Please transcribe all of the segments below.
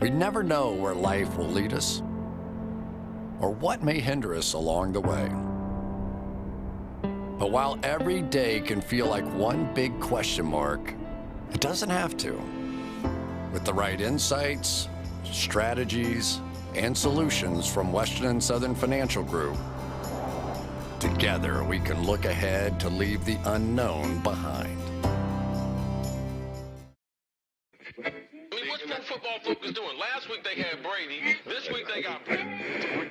We never know where life will lead us or what may hinder us along the way. But while every day can feel like one big question mark, it doesn't have to. With the right insights, strategies, and solutions from Western and Southern Financial Group, together we can look ahead to leave the unknown behind. What's pro football focus doing? Last week they had Brady. This week they got Brady. We're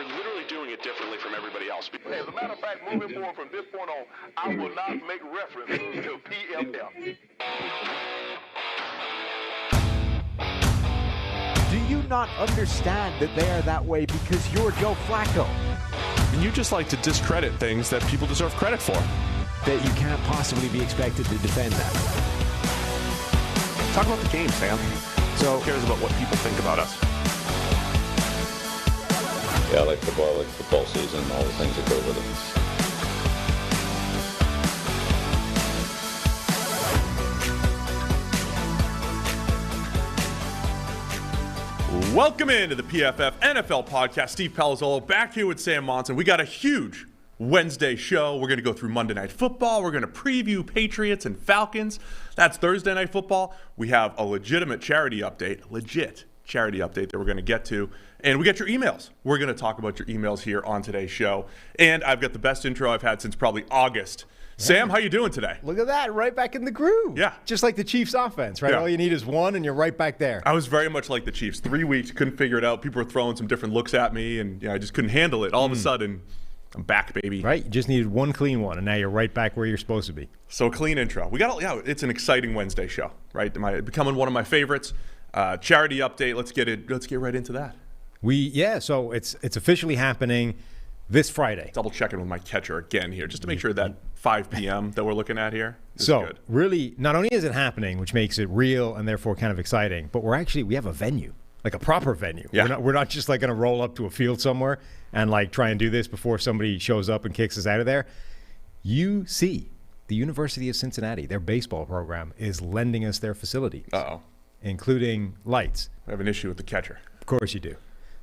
literally doing it differently from everybody else. As a matter of fact, moving forward from this point on, I will not make reference to PFF. Do you not understand that they are that way because you're Joe Flacco? And you just like to discredit things that people deserve credit for. That you can't possibly be expected to defend that. Talk about the game, Sam. So who cares about what people think about us? Yeah, I like football, I like football season, all the things that go with it. Welcome into the PFF NFL podcast. Steve Palazzolo back here with Sam Monson. We got a huge Wednesday show. We're going to go through Monday Night Football. We're going to preview Patriots and Falcons. That's Thursday Night Football. We have a legit charity update that we're going to get to. And we get your emails. We're going to talk about your emails here on today's show. And I've got the best intro I've had since probably August. Yeah. Sam, how you doing today? Look at that, right back in the groove. Yeah. Just like the Chiefs offense, right? Yeah. All you need is one and you're right back there. I was very much like the Chiefs. 3 weeks, couldn't figure it out. People were throwing some different looks at me, and I just couldn't handle it. All of a sudden, I'm back, baby. Right? You just needed one clean one, and now you're right back where you're supposed to be. So clean intro. It's an exciting Wednesday show, right? Becoming one of my favorites. Charity update. Let's get right into that. So it's officially happening this Friday. Double checking with my catcher again here, just to make sure that 5 p.m. that we're looking at here is good. Really, not only is it happening, which makes it real and therefore kind of exciting, but we have a venue, like a proper venue. Yeah. We're not just like going to roll up to a field somewhere and like try and do this before somebody shows up and kicks us out of there. UC, the University of Cincinnati, their baseball program is lending us their facilities. Uh-oh. Including lights. I have an issue with the catcher. Of course you do.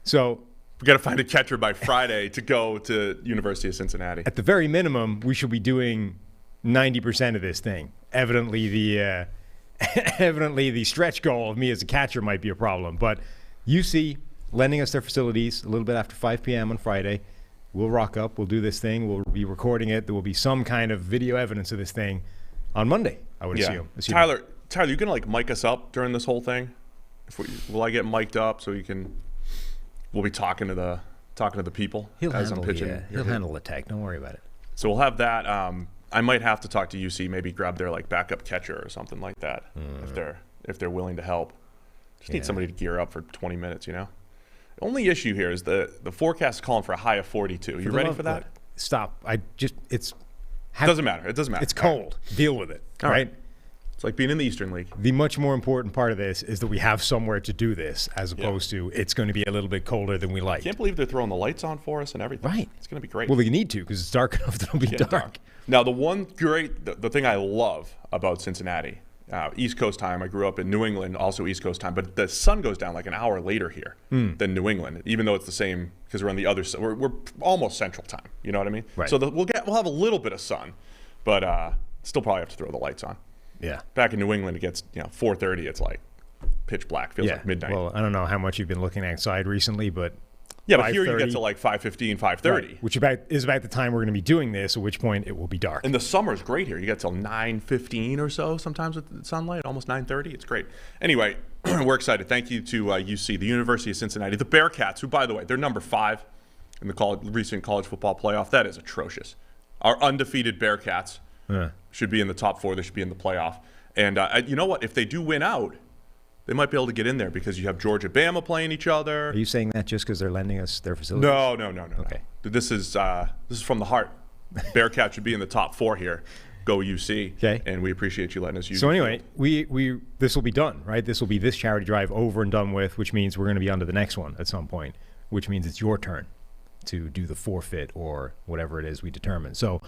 So we got to find a catcher by Friday to go to University of Cincinnati. At the very minimum, we should be doing 90% of this thing. Evidently, the stretch goal of me as a catcher might be a problem. But UC lending us their facilities a little bit after 5 p.m. on Friday. We'll rock up. We'll do this thing. We'll be recording it. There will be some kind of video evidence of this thing on Monday, I would assume. Tyler, you gonna mic us up during this whole thing? Will I get mic'd up so we'll be talking to the people as I'm pitching? He'll handle the tech. Don't worry about it. So we'll have that. I might have to talk to UC, maybe grab their backup catcher or something like that if they're willing to help. Just need somebody to gear up for 20 minutes. The only issue here is the forecast is calling for a high of 42. You ready for that? Stop. It doesn't matter. It's cold. Deal with it. All right. It's like being in the Eastern League. The much more important part of this is that we have somewhere to do this as opposed to it's going to be a little bit colder than we like. I can't believe they're throwing the lights on for us and everything. Right. It's going to be great. Well, they need to because it's dark enough that it'll be dark. Now, the thing I love about Cincinnati, East Coast time, I grew up in New England, also East Coast time, but the sun goes down like an hour later here than New England, even though it's the same because we're on the other side. We're almost Central time. You know what I mean? Right. So we'll have a little bit of sun, but still probably have to throw the lights on. Yeah. Back in New England, it gets 4:30. It's like pitch black. Feels like midnight. Well, I don't know how much you've been looking outside recently, but but here you get to 5:15, 5:30, right, which is about the time we're going to be doing this. At which point it will be dark. And the summer's great here. You get till 9:15 or so sometimes with sunlight, almost 9:30. It's great. Anyway, we're excited. Thank you to UC, the University of Cincinnati, the Bearcats, who, by the way, they're number 5 in the recent college football playoff. That is atrocious. Our undefeated Bearcats. Should be in the top 4. They should be in the playoff. And you know what? If they do win out, they might be able to get in there because you have Georgia, Bama playing each other. Are you saying that just because they're lending us their facilities? No. Okay. This is from the heart. Bearcats should be in the top 4 here. Go UC. Okay. And we appreciate you letting us use. So anyway, we this will be done, right? This will be this charity drive over and done with, which means we're going to be on to the next one at some point, which means it's your turn to do the forfeit or whatever it is we determine. So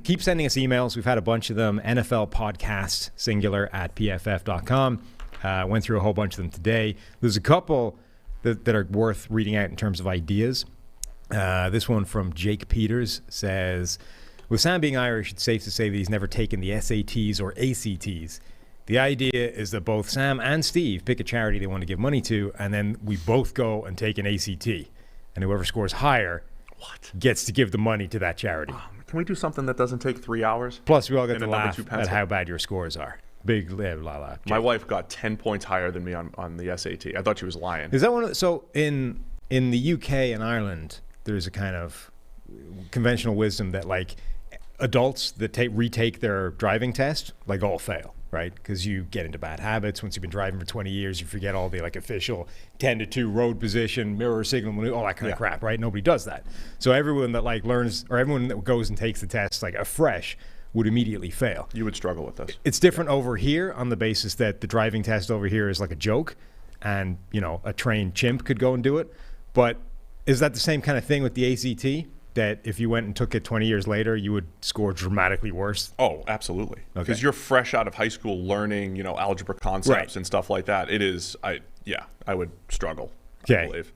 keep sending us emails. We've had a bunch of them. NFL podcast, singular, @pff.com. Went through a whole bunch of them today. There's a couple that are worth reading out in terms of ideas. This one from Jake Peters says, with Sam being Irish, it's safe to say that he's never taken the SATs or ACTs. The idea is that both Sam and Steve pick a charity they want to give money to, and then we both go and take an ACT. And whoever scores higher gets to give the money to that charity. Can we do something that doesn't take 3 hours? Plus, we all get to laugh at how bad your scores are. Big la. My wife got 10 points higher than me on the SAT. I thought she was lying. Is that one of the, so in the UK and Ireland, there's a kind of conventional wisdom that like adults that retake their driving test like all fail, right? Because you get into bad habits. Once you've been driving for 20 years, you forget all the like official 10-2 road position, mirror signal, all that kind of crap, right? Nobody does that. So everyone that like learns, or everyone that goes and takes the test like afresh would immediately fail. You would struggle with this. It's different over here on the basis that the driving test over here is like a joke, and a trained chimp could go and do it. But is that the same kind of thing with the ACT? That if you went and took it 20 years later, you would score dramatically worse? Oh, absolutely. Because you're fresh out of high school learning, algebra concepts and stuff like that. It is, I would struggle, I believe.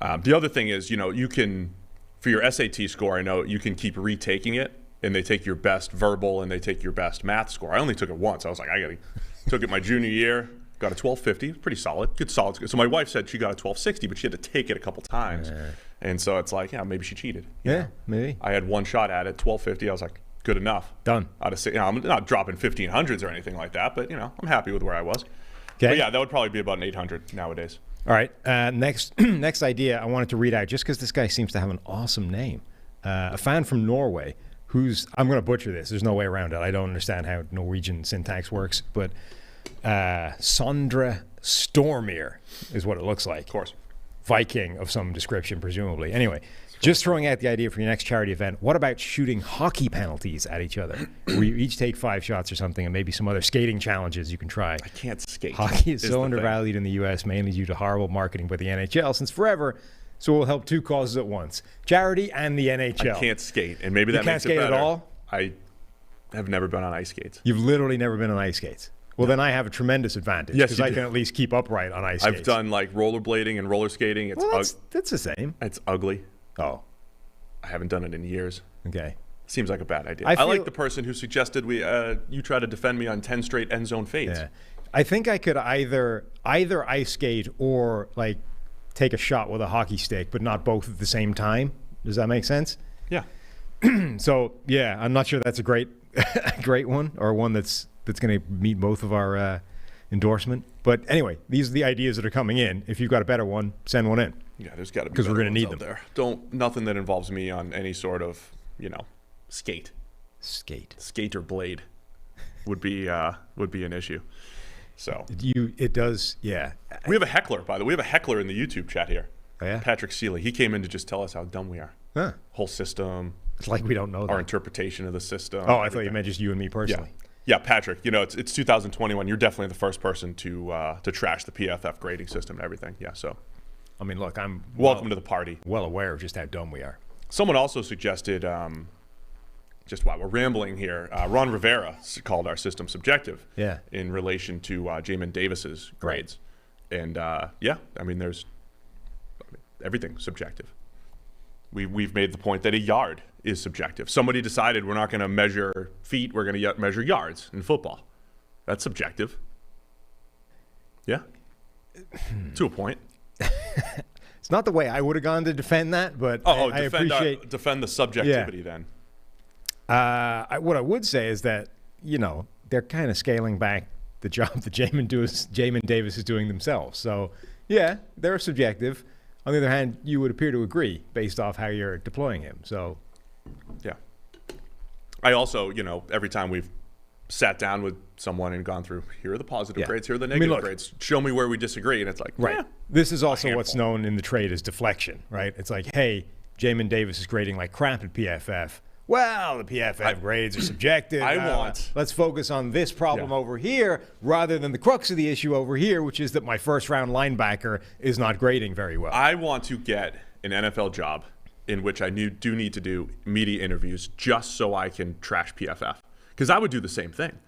The other thing is, you can, for your SAT score, I know you can keep retaking it, and they take your best verbal and they take your best math score. I only took it once. I was like, took it my junior year, got a 1250, pretty solid, good solid. So my wife said she got a 1260, but she had to take it a couple times. And so it's like, maybe she cheated. Maybe. I had one shot at it, 1250. I was like, good enough. Done. Out of I'm not dropping 1500s or anything like that, but I'm happy with where I was. Okay. But yeah, that would probably be about an 800 nowadays. All right. Next idea I wanted to read out just because this guy seems to have an awesome name. A fan from Norway who's, I'm going to butcher this. There's no way around it. I don't understand how Norwegian syntax works, but Sondre Stormir is what it looks like. Of course. Viking of some description, presumably. Anyway, just throwing out the idea for your next charity event, what about shooting hockey penalties at each other? Where you each take 5 shots or something, and maybe some other skating challenges you can try. I can't skate. Hockey is so undervalued in the U.S., mainly due to horrible marketing by the NHL since forever, so we'll help 2 causes at once. Charity and the NHL. I can't skate, and maybe that makes it better. You can't skate at all? I have never been on ice skates. You've literally never been on ice skates? Well, then I have a tremendous advantage because I can at least keep upright on ice skates. I've done like rollerblading and roller skating. That's the same. It's ugly. Oh. I haven't done it in years. Okay. Seems like a bad idea. I like the person who suggested you try to defend me on 10 straight end zone fades. Yeah. I think I could either ice skate or like take a shot with a hockey stick, but not both at the same time. Does that make sense? Yeah. So, yeah, I'm not sure that's a great one or one that's going to meet both of our endorsement. But anyway, these are the ideas that are coming in. If you've got a better one, send one in. Yeah, there's got to be, because we're going to need them there. Nothing that involves me on any sort of skate or blade would be an issue. So it does. Yeah, we have a heckler, by the way. We have a heckler in the YouTube chat here. Oh, yeah? Patrick Seeley. He came in to just tell us how dumb we are. Huh. Whole system. It's like we don't know our interpretation of the system. Oh, I thought you meant just you and me personally. Yeah, Patrick. It's 2021. You're definitely the first person to trash the PFF grading system and everything. Yeah. So, I mean, look, I'm welcome to the party. Well aware of just how dumb we are. Someone also suggested, just while we're rambling here, Ron Rivera called our system subjective. Yeah. In relation to Jamin Davis's grades, and there's everything subjective. We've made the point that a yard is subjective. Somebody decided we're not going to measure feet, we're going to measure yards in football. That's subjective. Yeah. To a point. It's not the way I would have gone to defend that, but I appreciate... defend the subjectivity then. What I would say is that, they're kind of scaling back the job that Jamin Davis is doing themselves. So, yeah, they're subjective. On the other hand, you would appear to agree based off how you're deploying him. So, yeah. I also, every time we've sat down with someone and gone through, here are the positive grades, here are the negative grades. Show me where we disagree. And it's like, This is also what's known in the trade as deflection, right? It's like, hey, Jamin Davis is grading like crap at PFF. Well, the PFF grades are subjective. Let's focus on this problem over here rather than the crux of the issue over here, which is that my first-round linebacker is not grading very well. I want to get an NFL job in which I do need to do media interviews just so I can trash PFF. Because I would do the same thing.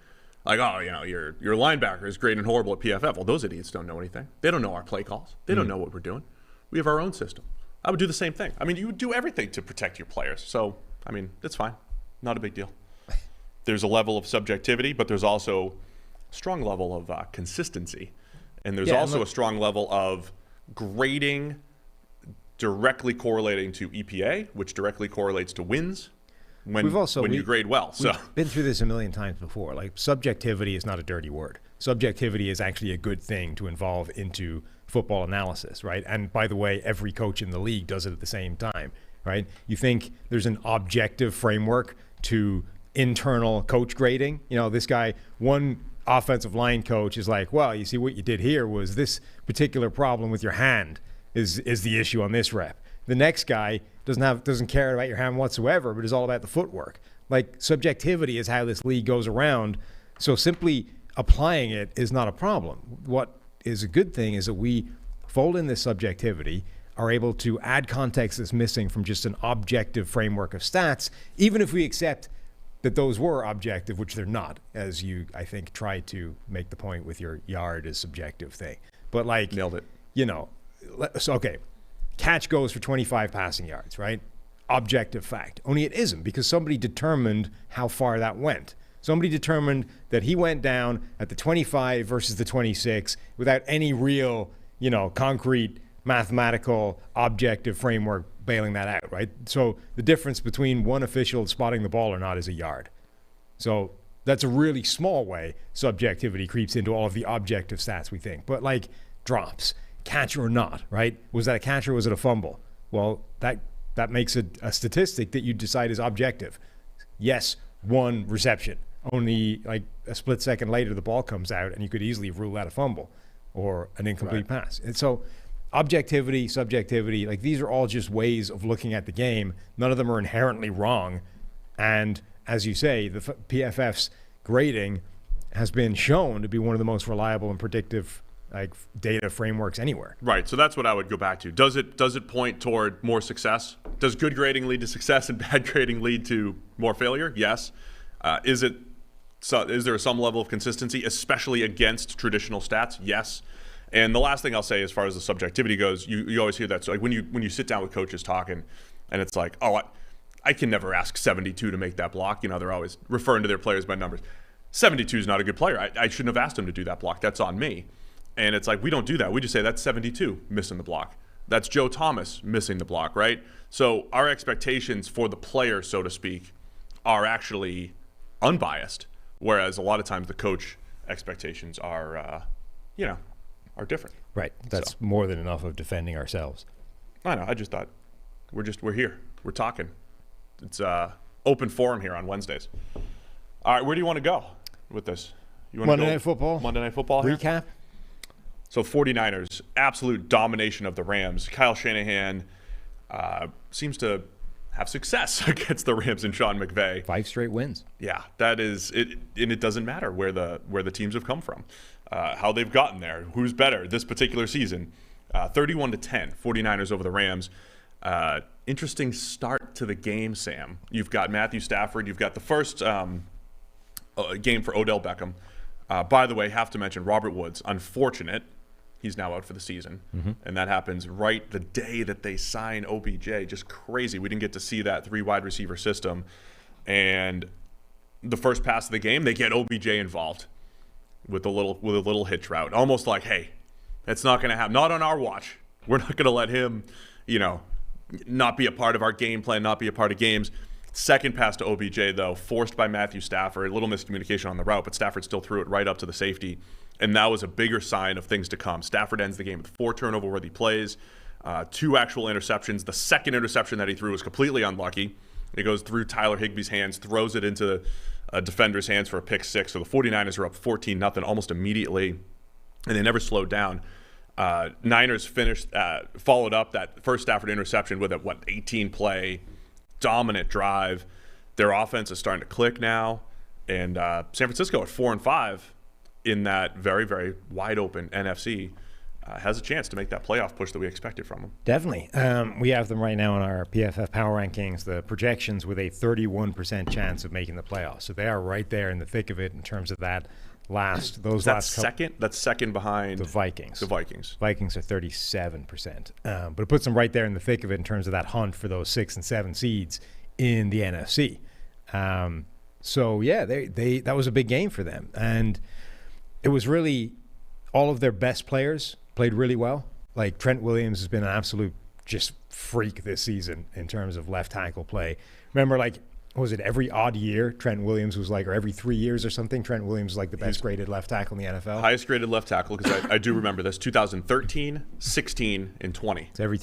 Like, oh, your linebacker is great and horrible at PFF. Well, those idiots don't know anything. They don't know our play calls. They don't know what we're doing. We have our own system. I would do the same thing. I mean, you would do everything to protect your players. So, I mean, it's fine. Not a big deal. There's a level of subjectivity, but there's also a strong level of consistency. And there's also a strong level of grading directly correlating to EPA, which directly correlates to wins when you grade well. So we've been through this a million times before. Like, subjectivity is not a dirty word. Subjectivity is actually a good thing to involve into football analysis, right? And by the way, every coach in the league does it at the same time, right? You think there's an objective framework to internal coach grading? This guy, one offensive line coach is like, well, you see what you did here was this particular problem with your hand is the issue on this rep. The next guy doesn't care about your hand whatsoever, but is all about the footwork. Like, subjectivity is how this league goes around. So simply applying it is not a problem. What is a good thing is that we fold in this subjectivity, are able to add context that's missing from just an objective framework of stats, even if we accept that those were objective, which they're not, as you, I think, tried to make the point with your yard is subjective thing. But like, nailed it. So, okay, catch goes for 25 passing yards, right? Objective fact. Only it isn't, because somebody determined how far that went. Somebody determined that he went down at the 25 versus the 26 without any real, concrete mathematical objective framework bailing that out, right? So the difference between one official spotting the ball or not is a yard. So that's a really small way subjectivity creeps into all of the objective stats we think. But like drops, catch or not, right? Was that a catch or was it a fumble? Well, that makes it a statistic that you decide is objective. Yes, one reception. Only like a split second later the ball comes out and you could easily rule out a fumble or an incomplete pass. And so objectivity, subjectivity, like these are all just ways of looking at the game. None of them are inherently wrong. And as you say, the PFF's grading has been shown to be one of the most reliable and predictive data frameworks anywhere. Right. So that's what I would go back to. Does it point toward more success? Does good grading lead to success and bad grading lead to more failure? Yes. Is there some level of consistency, especially against traditional stats? Yes. And the last thing I'll say as far as the subjectivity goes, you always hear that. So like when you sit down with coaches talking and it's like, oh, I can never ask 72 to make that block. They're always referring to their players by numbers. 72 is not a good player. I shouldn't have asked him to do that block. That's on me. And it's like, we don't do that. We just say that's 72 missing the block. That's Joe Thomas missing the block, right? So our expectations for the player, so to speak, are actually unbiased, whereas a lot of times the coach expectations are different. Right. That's more than enough of defending ourselves. I know. I just thought we're here. We're talking. It's open forum here on Wednesdays. All right, where do you want to go with this? You want Monday Night Football? Monday Night Football here? Recap? So 49ers, absolute domination of the Rams. Kyle Shanahan seems to have success against the Rams and Sean McVay. 5 straight wins. Yeah, that is it. And it doesn't matter where the teams have come from, how they've gotten there, who's better this particular season. 31-10, 49ers over the Rams. Interesting start to the game, Sam. You've got Matthew Stafford. You've got the first game for Odell Beckham. By the way, have to mention Robert Woods. Unfortunate. He's now out for the season. Mm-hmm. And that happens right the day that they sign OBJ. Just crazy. We didn't get to see that 3 wide receiver system. And the first pass of the game, they get OBJ involved with a little hitch route. Almost like, hey, that's not going to happen. Not on our watch. We're not going to let him, not be a part of our game plan, not be a part of games. Second pass to OBJ, though, forced by Matthew Stafford. A little miscommunication on the route, but Stafford still threw it right up to the safety. And that was a bigger sign of things to come. Stafford ends the game with 4 turnover-worthy plays, 2 actual interceptions. The second interception that he threw was completely unlucky. It goes through Tyler Higbee's hands, throws it into a defender's hands for a pick 6. So the 49ers are up 14-0 almost immediately, and they never slowed down. Niners followed up that first Stafford interception with a 18-play dominant drive. Their offense is starting to click now, and San Francisco at 4-5 in that very, very wide open NFC has a chance to make that playoff push that we expected from them. Definitely. We have them right now in our PFF Power Rankings, the projections, with a 31% chance of making the playoffs. So they are right there in the thick of it in terms of that last second? That's second behind the Vikings. The Vikings. Vikings are 37%. But it puts them right there in the thick of it in terms of that hunt for those 6 and 7 seeds in the NFC. So yeah, they that was a big game for them. And it was really all of their best players played really well. Like Trent Williams has been an absolute just freak this season in terms of left tackle play. Remember, like, was it every odd year Trent Williams was like, or every 3 years or something, Trent Williams was like the best graded left tackle in the NFL? Highest graded left tackle, because I do remember this, 2013, 16, and 20. It's every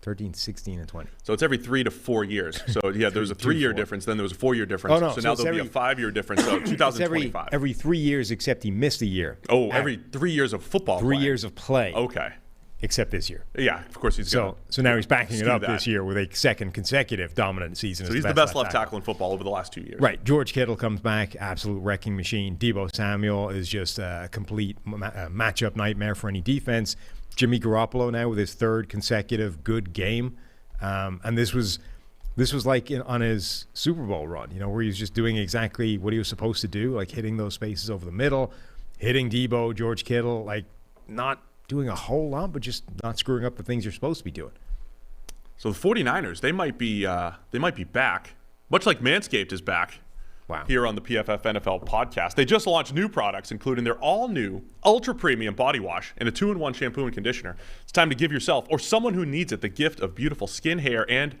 13, 16, and 20. So it's every 3 to 4 years. So yeah, there was a 3-year difference, then there was a 4-year difference. Oh, no. So now there'll be a 5-year difference. So 2025. Every 3 years except he missed a year. Oh, every 3 years of football 3 play. years of play. Okay. Except this year. Yeah, of course he's going to. So now he's backing it up this year with a second consecutive dominant season. So he's the best left tackle in football over the last 2 years. Right. George Kittle comes back, absolute wrecking machine. Deebo Samuel is just a complete matchup nightmare for any defense. Jimmy Garoppolo now with his third consecutive good game. And this was like on his Super Bowl run, where he was just doing exactly what he was supposed to do, like hitting those spaces over the middle, hitting Deebo, George Kittle, like not doing a whole lot, but just not screwing up the things you're supposed to be doing. So the 49ers, they might be back, much like Manscaped is back. Wow. Here on the PFF NFL podcast. They just launched new products, including their all-new ultra-premium body wash and a 2-in-1 shampoo and conditioner. It's time to give yourself or someone who needs it the gift of beautiful skin, hair, and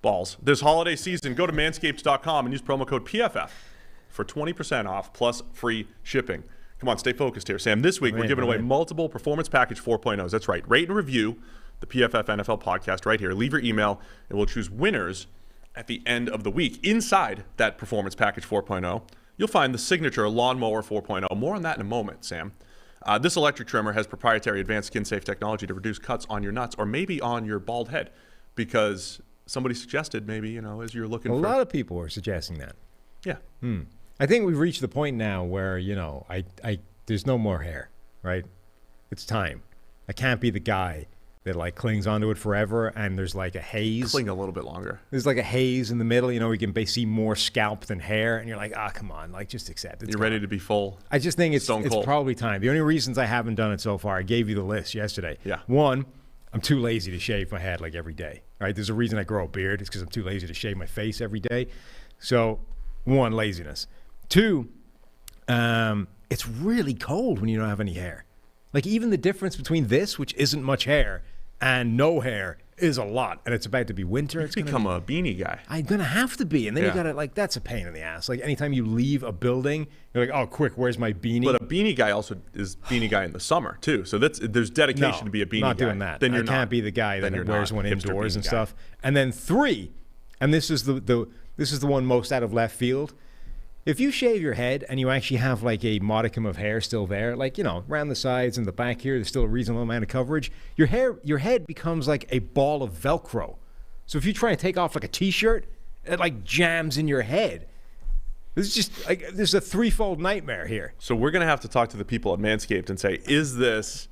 balls. This holiday season, go to manscaped.com and use promo code PFF for 20% off plus free shipping. Come on, stay focused here, Sam. This week, we're giving away multiple Performance Package 4.0s. That's right. Rate and review the PFF NFL podcast right here. Leave your email, and we'll choose winners at the end of the week. Inside that Performance Package 4.0, you'll find the signature Lawnmower 4.0. More on that in a moment, Sam. This electric trimmer has proprietary advanced skin-safe technology to reduce cuts on your nuts or maybe on your bald head, because somebody suggested maybe, as you're looking for... A lot of people are suggesting that. Yeah. I think we've reached the point now where, there's no more hair, right? It's time. I can't be the guy that like clings onto it forever and there's like a haze. Cling a little bit longer. There's like a haze in the middle, we can see more scalp than hair, and you're like, come on, like just accept it. You're ready to be full. I just think it's probably time. The only reasons I haven't done it so far, I gave you the list yesterday. Yeah. One, I'm too lazy to shave my head like every day, right? There's a reason I grow a beard. It's because I'm too lazy to shave my face every day. So, one, laziness. Two, it's really cold when you don't have any hair. Like even the difference between this, which isn't much hair, and no hair is a lot. And it's about to be winter. It's become a beanie guy. I'm going to have to be. And then you got to, that's a pain in the ass. Like anytime you leave a building, you're like, oh, quick, where's my beanie? But a beanie guy also is beanie guy in the summer, too. So there's dedication to be a beanie guy. Not doing that. Then I can't be the guy that wears one indoors and stuff. And then three, and this is the one most out of left field. If you shave your head and you actually have like a modicum of hair still there, like, around the sides and the back here, there's still a reasonable amount of coverage, your head becomes like a ball of Velcro. So if you try to take off like a t-shirt, it like jams in your head. This is just like, this is a threefold nightmare here. So we're going to have to talk to the people at Manscaped and say, is this,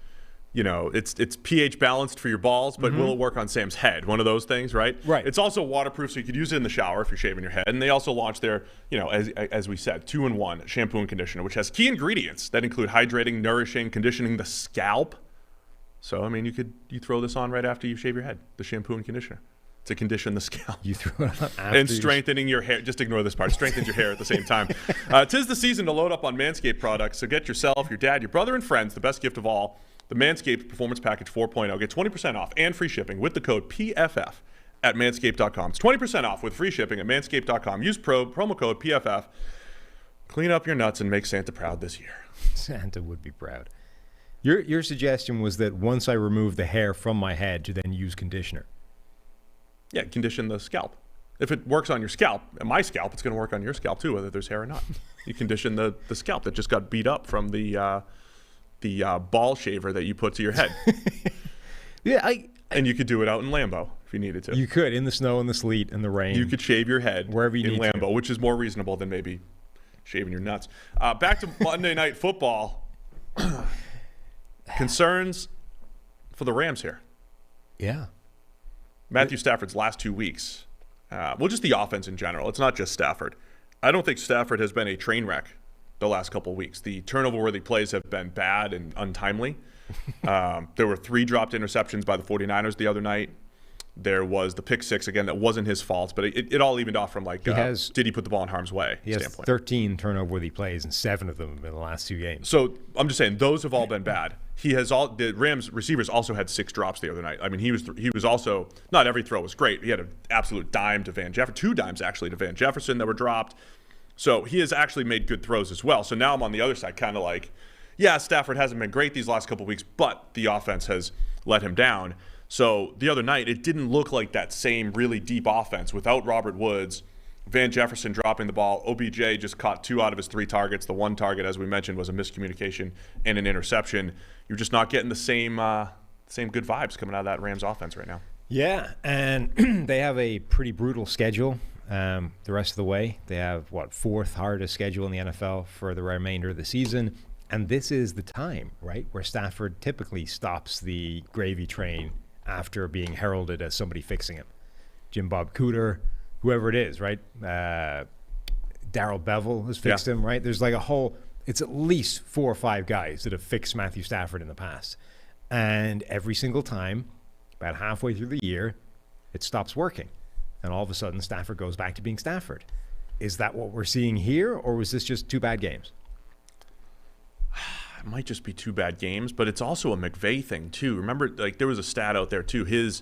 it's pH balanced for your balls, but will it work on Sam's head? One of those things, right? Right. It's also waterproof, so you could use it in the shower if you're shaving your head. And they also launched their, as we said, 2-in-1 shampoo and conditioner, which has key ingredients that include hydrating, nourishing, conditioning the scalp. So, you throw this on right after you shave your head, the shampoo and conditioner, to condition the scalp. You throw it on after and strengthening your hair. Just ignore this part. Strengthens your hair at the same time. 'Tis the season to load up on Manscaped products, so get yourself, your dad, your brother, and friends the best gift of all, the Manscaped Performance Package 4.0. Get 20% off and free shipping with the code PFF at manscaped.com. It's 20% off with free shipping at manscaped.com. Use promo code PFF. Clean up your nuts and make Santa proud this year. Santa would be proud. Your suggestion was that once I remove the hair from my head to then use conditioner. Yeah, condition the scalp. If it works on your scalp, my scalp, it's going to work on your scalp too, whether there's hair or not. You condition the scalp that just got beat up from the ball shaver that you put to your head. Yeah, and you could do it out in Lambeau if you needed to. You could, in the snow, in the sleet, in the rain. You could shave your head wherever you in need Lambeau, to. which is more reasonable than maybe shaving your nuts. Back to Monday Night Football. Concerns for the Rams here. Yeah. Matthew Stafford's last 2 weeks, well, just the offense in general. It's not just Stafford. I don't think Stafford has been a train wreck the last couple of weeks. The turnover-worthy plays have been bad and untimely. There were 3 dropped interceptions by the 49ers the other night. There was the pick 6, again, that wasn't his fault, but it all evened off from, like, did he put the ball in harm's way He has standpoint. 13 turnover-worthy plays, and 7 of them have been the last 2 games. So I'm just saying, those have all been bad. The Rams receivers also had 6 drops the other night. I mean, he was also, not every throw was great. He had an absolute dime to Van Jefferson, 2 dimes actually to Van Jefferson that were dropped. So he has actually made good throws as well. So now I'm on the other side, kind of like, yeah, Stafford hasn't been great these last couple of weeks, but the offense has let him down. So the other night, it didn't look like that same really deep offense without Robert Woods, Van Jefferson dropping the ball. OBJ just caught 2 out of his 3 targets. The 1 target, as we mentioned, was a miscommunication and an interception. You're just not getting the same good vibes coming out of that Rams offense right now. Yeah, and they have a pretty brutal schedule the rest of the way. They have, 4th hardest schedule in the NFL for the remainder of the season. And this is the time, right, where Stafford typically stops the gravy train after being heralded as somebody fixing him. Jim Bob Cooter, whoever it is, right? Darrell Bevel has fixed him, right? There's like it's at least 4 or 5 guys that have fixed Matthew Stafford in the past. And every single time, about halfway through the year, it stops working. And all of a sudden, Stafford goes back to being Stafford. Is that what we're seeing here, or was this just 2 bad games? It might just be 2 bad games, but it's also a McVay thing too. Remember, like, there was a stat out there too. His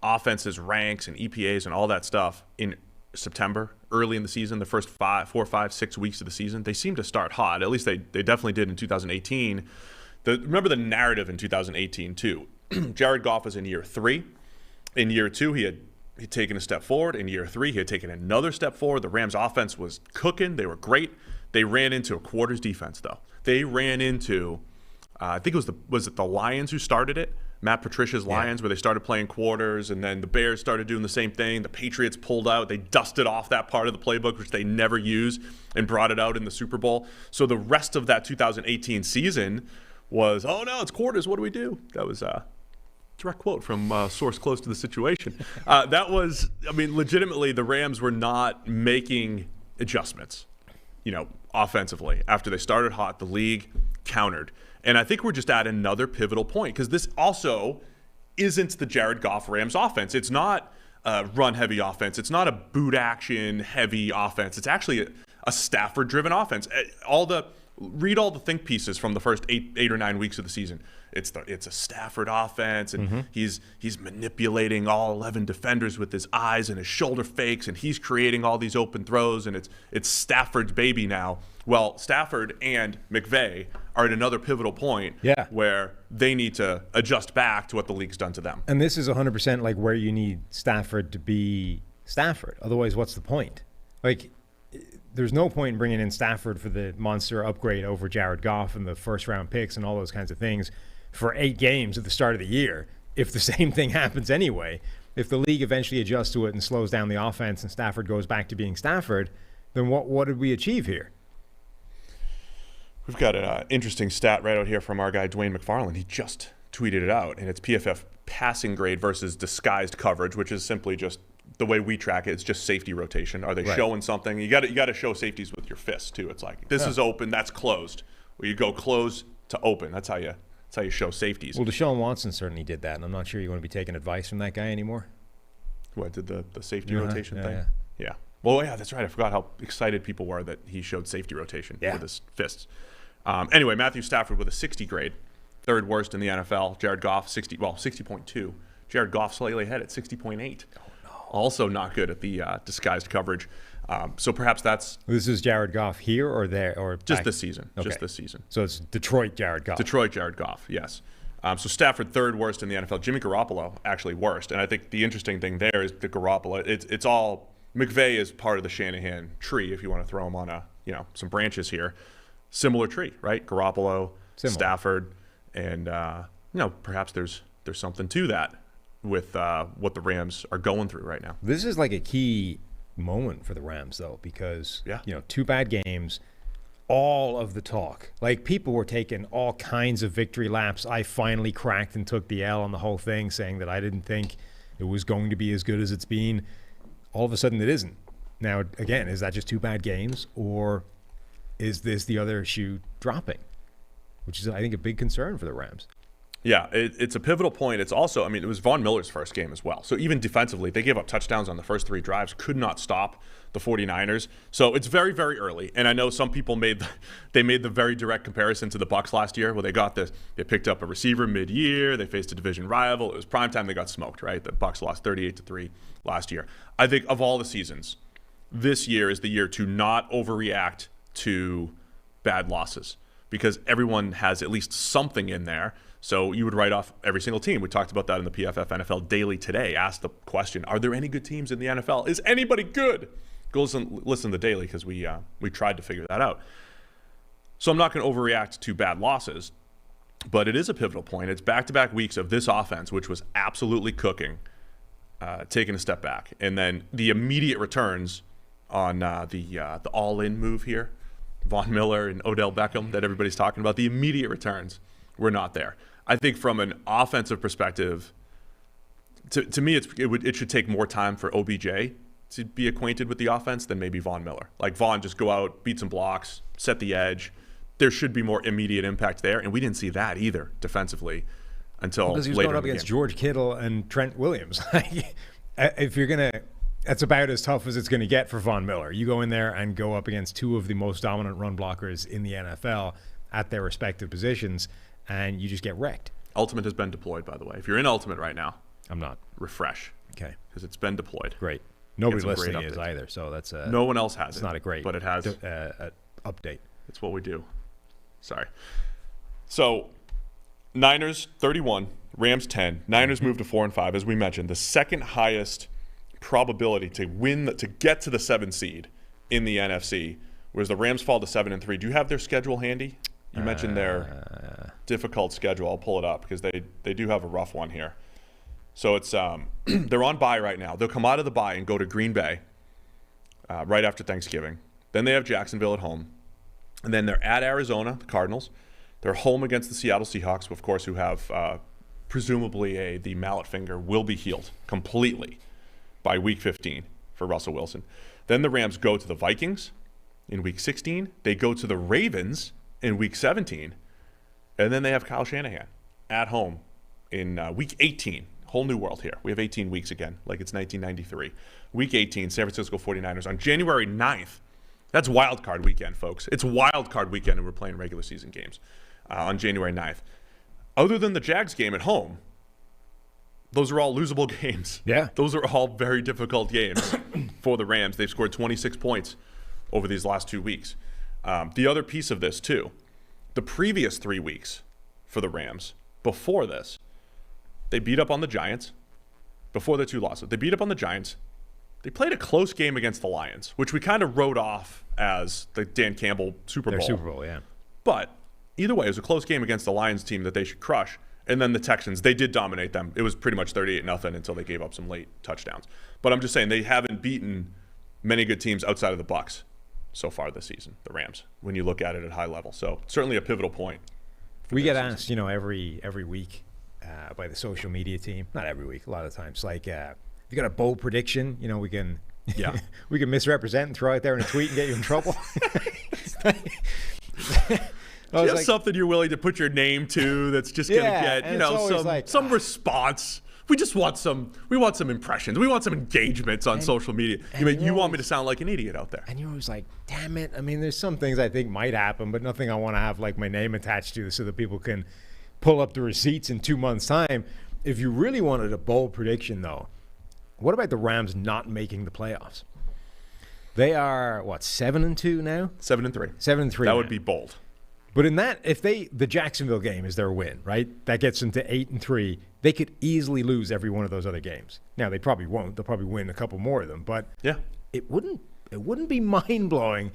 offense's ranks and EPAs and all that stuff in September, early in the season, the first 4, 5, 6 weeks of the season, they seem to start hot. At least they definitely did in 2018. Remember the narrative in 2018 too. Jared Goff was in year 3. In year 2, he had taken a step forward. In year 3, he had taken another step forward. The Rams offense was cooking. They were great. They ran into a quarters defense though. They ran into, I think was it the Lions who started it? Matt Patricia's Lions, where they started playing quarters, and then the Bears started doing the same thing. The Patriots pulled out. They dusted off that part of the playbook, which they never use, and brought it out in the Super Bowl. So the rest of that 2018 season was, oh no, it's quarters. What do we do? That was a direct quote from a source close to the situation. That was, I mean, legitimately, the Rams were not making adjustments, offensively. After they started hot, the league countered. And I think we're just at another pivotal point, because this also isn't the Jared Goff Rams offense. It's not a run-heavy offense. It's not a boot-action-heavy offense. It's actually a Stafford-driven offense. Read all the think pieces from the first 8 or 9 weeks of the season. It's a Stafford offense, and he's manipulating all 11 defenders with his eyes and his shoulder fakes, and he's creating all these open throws, and it's Stafford's baby now. Well, Stafford and McVay are at another pivotal point where they need to adjust back to what the league's done to them. And this is 100% like where you need Stafford to be Stafford. Otherwise, what's the point? Like, there's no point in bringing in Stafford for the monster upgrade over Jared Goff and the first-round picks and all those kinds of things for 8 games at the start of the year if the same thing happens anyway. If the league eventually adjusts to it and slows down the offense and Stafford goes back to being Stafford, then what did we achieve here? We've got an interesting stat right out here from our guy, Dwayne McFarland. He just tweeted it out, and it's PFF passing grade versus disguised coverage, which is simply just the way we track it. It's just safety rotation. Are they showing something? You got to show safeties with your fists too. It's like, this is open, that's closed. Or you go close to open. That's how you show safeties. Well, Deshaun Watson certainly did that, and I'm not sure you want to be taking advice from that guy anymore. What, did the safety rotation thing? Yeah. Well, yeah, that's right. I forgot how excited people were that he showed safety rotation with his fists. Anyway, Matthew Stafford with a 60 grade, 3rd worst in the NFL. Jared Goff, 60.2. Jared Goff slightly ahead at 60.8. Oh, no. Also not good at the disguised coverage. So perhaps that's... This is Jared Goff here or there? Or just this season. Okay. Just this season. So it's Detroit Jared Goff. Detroit Jared Goff, yes. So Stafford 3rd worst in the NFL. Jimmy Garoppolo actually worst. And I think the interesting thing there is the Garoppolo. It's all... McVay is part of the Shanahan tree, if you want to throw him on some branches here. Similar tree, right? Garoppolo, Stafford, and perhaps there's something to that with what the Rams are going through right now. This is like a key moment for the Rams, though, because 2 bad games, all of the talk. Like, people were taking all kinds of victory laps. I finally cracked and took the L on the whole thing, saying that I didn't think it was going to be as good as it's been. All of a sudden, it isn't. Now, again, is that just 2 bad games, or is this the other shoe dropping? Which is, I think, a big concern for the Rams. Yeah, it's a pivotal point. It's also, it was Von Miller's first game as well. So even defensively, they gave up touchdowns on the first 3 drives, could not stop the 49ers. So it's very, very early. And I know some people made the very direct comparison to the Bucs last year, where they picked up a receiver mid-year, they faced a division rival. It was primetime, they got smoked, right? The Bucs lost 38-3 last year. I think of all the seasons, this year is the year to not overreact to bad losses, because everyone has at least something in there. So you would write off every single team. We talked about that in the PFF NFL Daily today. Asked the question, are there any good teams in the NFL? Is anybody good? Go listen to the Daily, because we tried to figure that out. So I'm not going to overreact to bad losses, but it is a pivotal point. It's back-to-back weeks of this offense, which was absolutely cooking, taking a step back. And then the immediate returns on the all-in move here, Von Miller and Odell Beckham that everybody's talking about, the immediate returns were not there. I think from an offensive perspective, to me, it should take more time for OBJ to be acquainted with the offense than maybe Von Miller. Like, Von, just go out, beat some blocks, set the edge. There should be more immediate impact there, and we didn't see that either defensively until later. Because he was going up against George Kittle and Trent Williams. If you're gonna, that's about as tough as it's going to get for Von Miller. You go in there and go up against 2 of the most dominant run blockers in the NFL at their respective positions, and you just get wrecked. Ultimate has been deployed, by the way. If you're in Ultimate right now, I'm not. Refresh. Okay. Because it's been deployed. Great. Nobody listening is either, so that's no one else has it. It's not a great, but it has update. It's what we do. Sorry. So, Niners 31, Rams 10. Niners moved to 4-5, as we mentioned. The second highest probability to get to the 7 seed in the NFC, whereas the Rams fall to 7-3. Do you have their schedule handy? You mentioned their difficult schedule. I'll pull it up, because they do have a rough one here. So it's they're on bye right now. They'll come out of the bye and go to Green Bay right after Thanksgiving. Then they have Jacksonville at home. And then they're at Arizona, the Cardinals. They're home against the Seattle Seahawks, of course, who have presumably the mallet finger will be healed completely by Week 15 for Russell Wilson. Then the Rams go to the Vikings in Week 16. They go to the Ravens in Week 17. And then they have Kyle Shanahan at home in Week 18. Whole new world here. We have 18 weeks again, like it's 1993. Week 18, San Francisco 49ers on January 9th. That's wild card weekend, folks. It's wild card weekend, and we're playing regular season games on January 9th. Other than the Jags game at home, those are all losable games. Yeah. Those are all very difficult games for the Rams. They've scored 26 points over these last 2 weeks. The other piece of this, too, the previous 3 weeks for the Rams, before this, they beat up on the Giants before their 2 losses. They beat up on the Giants. They played a close game against the Lions, which we kind of wrote off as the Dan Campbell Super Bowl. Their Super Bowl, yeah. But either way, it was a close game against the Lions team that they should crush. And then the Texans, they did dominate them. It was pretty much 38-0 until they gave up some late touchdowns. But I'm just saying, they haven't beaten many good teams outside of the Bucs so far this season, the Rams, when you look at it at high level. So certainly a pivotal point. We get asked, every week by the social media team. Not every week, a lot of times. Like, if you got a bold prediction, we can we can misrepresent and throw it there in a tweet and get you in trouble. Just something you're willing to put your name to that's just going to get, some response. We just want some impressions. We want some engagements on social media. You want me to sound like an idiot out there. And you're always like, damn it. There's some things I think might happen, but nothing I want to have like my name attached to so that people can pull up the receipts in 2 months' time. If you really wanted a bold prediction, though, what about the Rams not making the playoffs? They are, 7-2 now? 7-3. 7-3. That would be bold. But in that, if the Jacksonville game is their win, right? That gets them to 8-3. They could easily lose every one of those other games. Now they probably won't. They'll probably win a couple more of them. But yeah, it wouldn't be mind blowing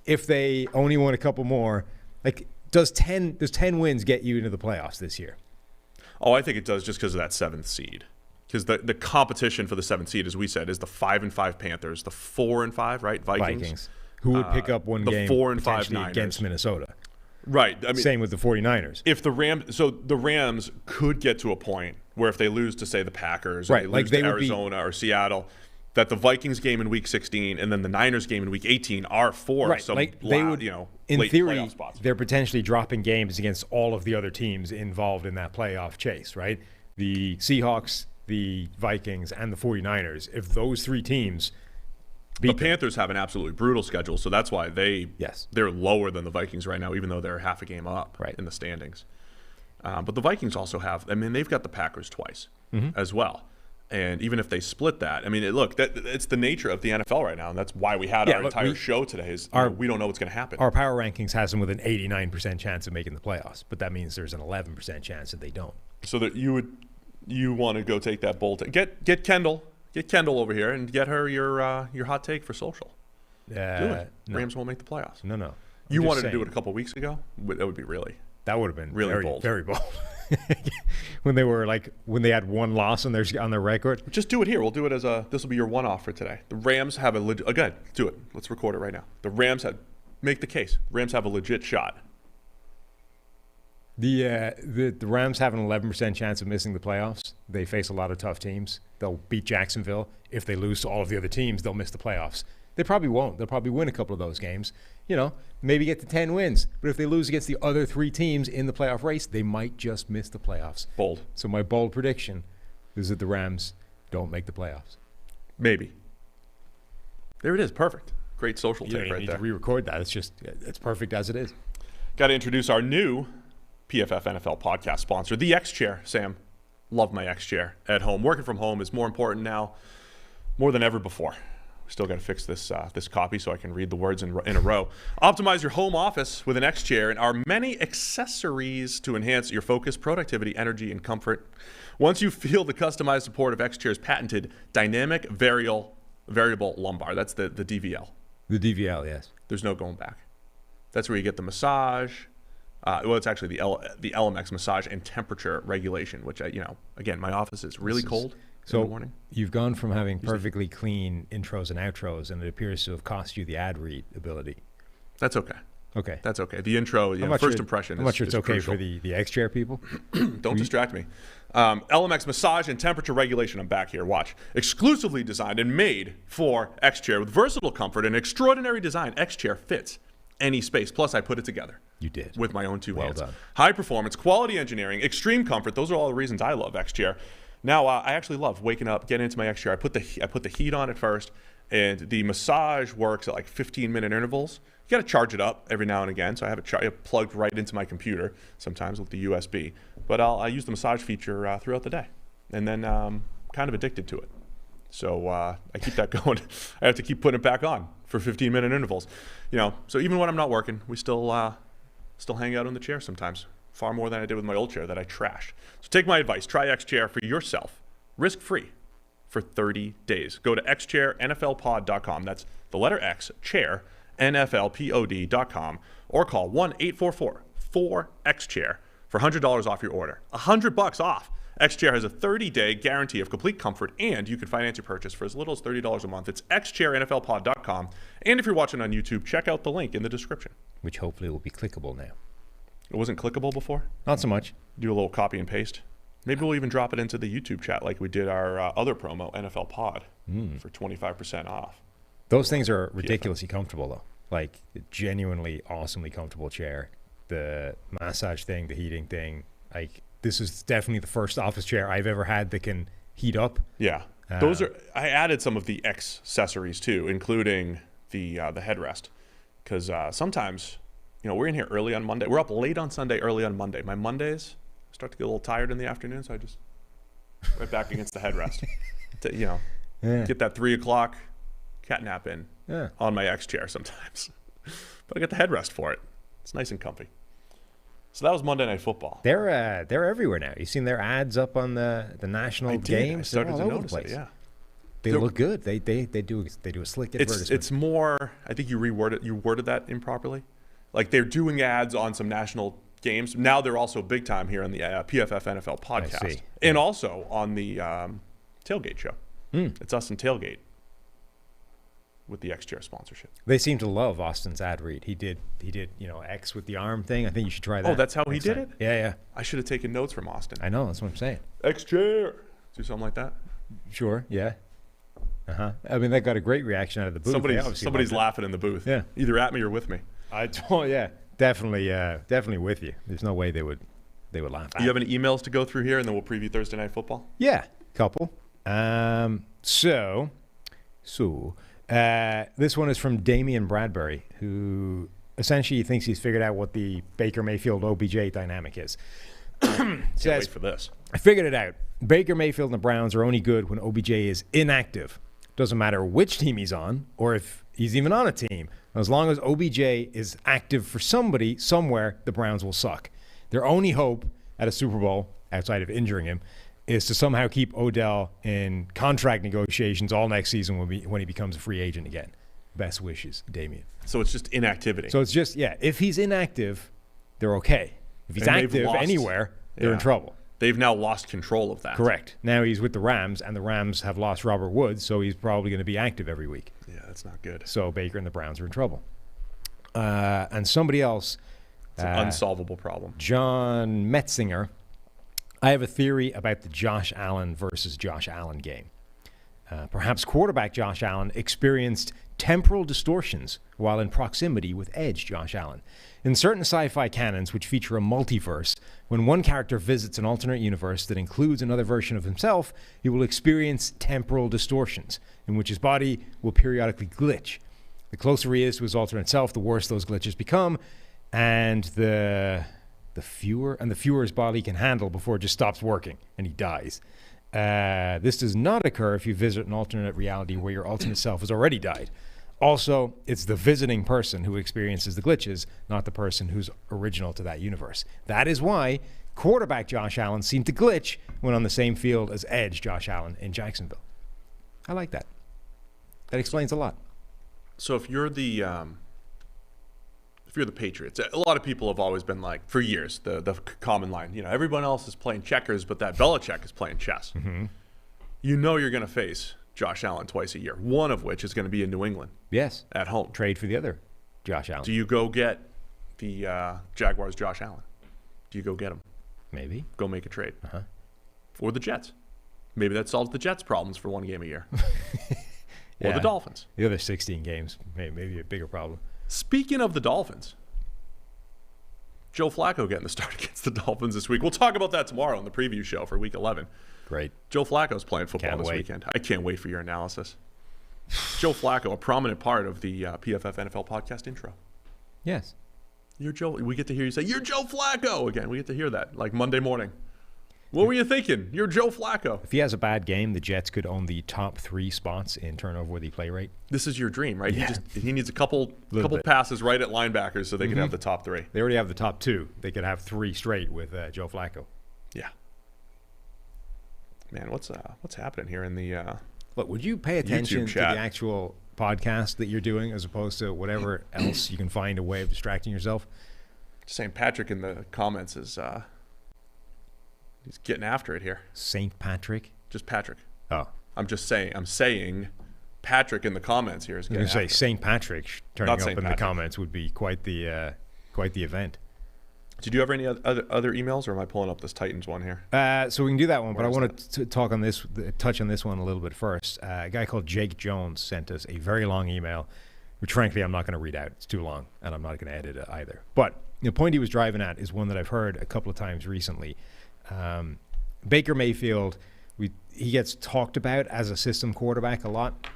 if they only won a couple more. Like, does 10 wins get you into the playoffs this year? Oh, I think it does, just because of that 7th seed. Because the competition for the 7th seed, as we said, is the 5-5 Panthers, the 4-5, right? Vikings. Who would pick up one the game 4 and 5 potentially Niners against Minnesota? Right. I mean, Same with the 49ers. if the Rams could get to a point where if they lose to, say, the Packers, or Right, they like lose they to would be- Arizona or Seattle, that the Vikings game in Week 16 and then the Niners game in Week 18 are for Right, some, like they would, in late theory, playoff spots. they're potentially dropping games against all of the other teams involved in that playoff chase, right? The Seahawks, the Vikings, and the 49ers. If those three teams The Panthers have an absolutely brutal schedule, so that's why they're lower than the Vikings right now, even though they're half a game up in the standings. But the Vikings also have, they've got the Packers twice as well. And even if they split that, it's the nature of the NFL right now, and that's why we had our entire show today is we don't know what's going to happen. Our power rankings has them with an 89% chance of making the playoffs, but that means there's an 11% chance that they don't. So that you want to go take that bold get Kendall. Get Kendall over here and get her your hot take for social. Do it. No. Rams won't make the playoffs. No. You wanted to do it a couple weeks ago? That would be That would have been really very bold. Very bold. when they had one loss on their record. Just do it here. We'll do it as this will be your one-off for today. The Rams have again, do it. Let's record it right now. The Rams make the case. The Rams have a legit shot. The Rams have an 11% chance of missing the playoffs. They face a lot of tough teams. They'll beat Jacksonville. If they lose to all of the other teams, they'll miss the playoffs. They probably won't. They'll probably win a couple of those games. Maybe get to 10 wins. But if they lose against the other three teams in the playoff race, they might just miss the playoffs. Bold. So my bold prediction is that the Rams don't make the playoffs. Maybe. There it is. Perfect. Great social take right there. You need to re-record that. It's perfect as it is. Got to introduce our new PFF NFL podcast sponsor, the X Chair. Sam, love my X Chair at home. Working from home is more important now, more than ever before. We still got to fix this copy so I can read the words in a row. Optimize your home office with an X Chair and our many accessories to enhance your focus, productivity, energy, and comfort. Once you feel the customized support of X Chair's patented dynamic variable lumbar, that's the DVL. The DVL, yes. There's no going back. That's where you get the massage. It's actually the LMX massage and temperature regulation, which again, my office is really cold in the morning. You've gone from having perfectly clean intros and outros, and it appears to have cost you the ad read ability. That's okay. Okay. That's okay. The intro, first impression is I'm not sure it's okay crucial. for the X-Chair people. Don't distract me. LMX massage and temperature regulation. I'm back here. Watch. Exclusively designed and made for X-Chair with versatile comfort and extraordinary design. X-Chair fits any space. Plus, I put it together. You did. With my own two hands. Done. High performance, quality engineering, extreme comfort. Those are all the reasons I love X-Chair. Now, I actually love waking up, getting into my X-Chair. I put the heat on it first, and the massage works at like 15-minute intervals. You got to charge it up every now and again, so I have it plugged right into my computer, sometimes with the USB. But I use the massage feature throughout the day, and then kind of addicted to it. So I keep that going. I have to keep putting it back on for 15-minute intervals. So even when I'm not working, we still hang out on the chair sometimes, far more than I did with my old chair that I trashed. So take my advice. Try X-Chair for yourself, risk-free, for 30 days. Go to xchairnflpod.com. That's the letter X, chair, nflpod.com, or call 1-844-4XChair for $100 off your order. $100 off. X-Chair has a 30-day guarantee of complete comfort, and you can finance your purchase for as little as $30 a month. It's xchairnflpod.com. And if you're watching on YouTube, check out the link in the description. Which hopefully will be clickable now. It wasn't clickable before? Not so much. Do a little copy and paste. Maybe we'll even drop it into the YouTube chat like we did our other promo, NFL Pod, for 25% off. Those things are ridiculously comfortable, though. Like, genuinely awesomely comfortable chair. The massage thing, the heating thing. Like, this is definitely the first office chair I've ever had that can heat up. Yeah. I added some of the accessories, too, including the headrest. Because sometimes, we're in here early on Monday. We're up late on Sunday, early on Monday. My Mondays start to get a little tired in the afternoon, so I just right back against the headrest. Get that 3 o'clock cat nap in on my X chair sometimes. But I get the headrest for it. It's nice and comfy. So that was Monday Night Football. They're everywhere now. You've seen their ads up on the national games. I started all to over notice the place. it, yeah. They look good. They do a slick advertisement. It's more. I think you worded that improperly. Like they're doing ads on some national games. Now they're also big time here on the PFF NFL podcast, and also on the tailgate show. It's us and tailgate. with the X-Chair sponsorship. They seem to love Austin's ad read. He did, X with the arm thing. I think you should try that. Oh, that's how he did it? Yeah. I should have taken notes from Austin. I know, that's what I'm saying. X-Chair. Do something like that. Sure, yeah. I mean, that got a great reaction out of the booth. Somebody's laughing in the booth. Yeah. Either at me or with me. Definitely with you. There's no way they would laugh at You have any emails to go through here, and then we'll preview Thursday Night Football? Yeah, couple. This one is from Damian Bradbury, who essentially thinks he's figured out what the Baker Mayfield OBJ dynamic is. Can't wait for this. I figured it out. Baker Mayfield and the Browns are only good when OBJ is inactive. Doesn't matter which team he's on or if he's even on a team. As long as OBJ is active for somebody, somewhere, the Browns will suck. Their only hope at a Super Bowl, outside of injuring him, is to somehow keep Odell in contract negotiations all next season when he becomes a free agent again. Best wishes, Damien. So it's just inactivity. So it's just, if he's inactive, they're okay. If he's active anywhere, they're in trouble. They've now lost control of that. Correct. Now he's with the Rams, and the Rams have lost Robert Woods, so he's probably going to be active every week. Yeah, that's not good. So Baker and the Browns are in trouble. And somebody else. It's an unsolvable problem. John Metzinger. I have a theory about the Josh Allen versus Josh Allen game. Perhaps quarterback Josh Allen experienced temporal distortions while in proximity with edge Josh Allen. In certain sci-fi canons, which feature a multiverse, when one character visits an alternate universe that includes another version of himself, he will experience temporal distortions, in which his body will periodically glitch. The closer he is to his alternate self, the worse those glitches become, and the fewer his body can handle before it just stops working and he dies. This does not occur if you visit an alternate reality where your alternate self has already died. Also, it's the visiting person who experiences the glitches, not the person who's original to that universe. That is why quarterback Josh Allen seemed to glitch when on the same field as edge Josh Allen in Jacksonville. I like that. That explains a lot. So if you're the Patriots, a lot of people have always been like, for years, the common line, everyone else is playing checkers, but that Belichick is playing chess. Mm-hmm. You're going to face Josh Allen twice a year, one of which is going to be in New England. Yes. At home. Trade for the other Josh Allen. Do you go get the Jaguars Josh Allen? Do you go get him? Maybe. Go make a trade. Uh-huh. Or the Jets. Maybe that solves the Jets' problems for one game a year. Yeah. Or the Dolphins. The other 16 games, maybe a bigger problem. Speaking of the Dolphins, Joe Flacco getting the start against the Dolphins this week. We'll talk about that tomorrow on the preview show for Week 11. Great. Joe Flacco's playing football this weekend. I can't wait for your analysis. Joe Flacco, a prominent part of the PFF NFL podcast intro. Yes. You're Joe. We get to hear you say, "You're Joe Flacco" again. We get to hear that like Monday morning. What were you thinking? You're Joe Flacco. If he has a bad game, the Jets could own the top 3 spots in turnover-worthy play rate. This is your dream, right? Yeah. He needs a couple passes right at linebackers so they can have the top 3. They already have the top 2. They could have 3 straight with Joe Flacco. Yeah. Man, what's happening here in the Look, would you pay attention to the chat. actual podcast that you're doing as opposed to whatever else you can find a way of distracting yourself? St. Patrick in the comments is he's getting after it here. St. Patrick? Just Patrick. Oh. I'm saying Patrick in the comments here is getting after it. St. Patrick turning Not up St. in the Patrick. comments would be quite the event. Did you have any other emails, or am I pulling up this Titans one here? So we can do that one, but I Where is want to touch on this one a little bit first. A guy called Jake Jones sent us a very long email, which frankly I'm not going to read out. It's too long, and I'm not going to edit it either. But the point he was driving at is one that I've heard a couple of times recently. Baker Mayfield, he gets talked about as a system quarterback a lot.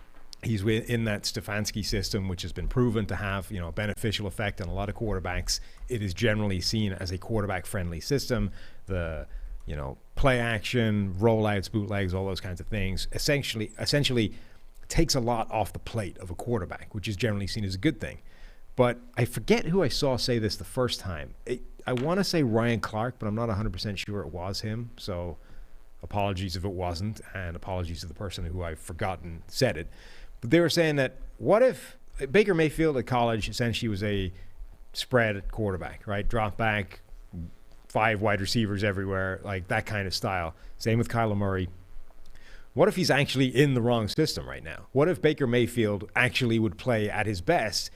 He's in that Stefanski system, which has been proven to have a beneficial effect on a lot of quarterbacks. It is generally seen as a quarterback-friendly system. The play action, rollouts, bootlegs, all those kinds of things essentially takes a lot off the plate of a quarterback, which is generally seen as a good thing. But I forget who I saw say this the first time. I want to say Ryan Clark, but I'm not 100% sure it was him. So apologies if it wasn't, and apologies to the person who I've forgotten said it. But they were saying that what if Baker Mayfield at college essentially was a spread quarterback, right? Drop back, 5 wide receivers everywhere, like that kind of style. Same with Kyler Murray. what if he's actually in the wrong system right now? What if Baker Mayfield actually would play at his best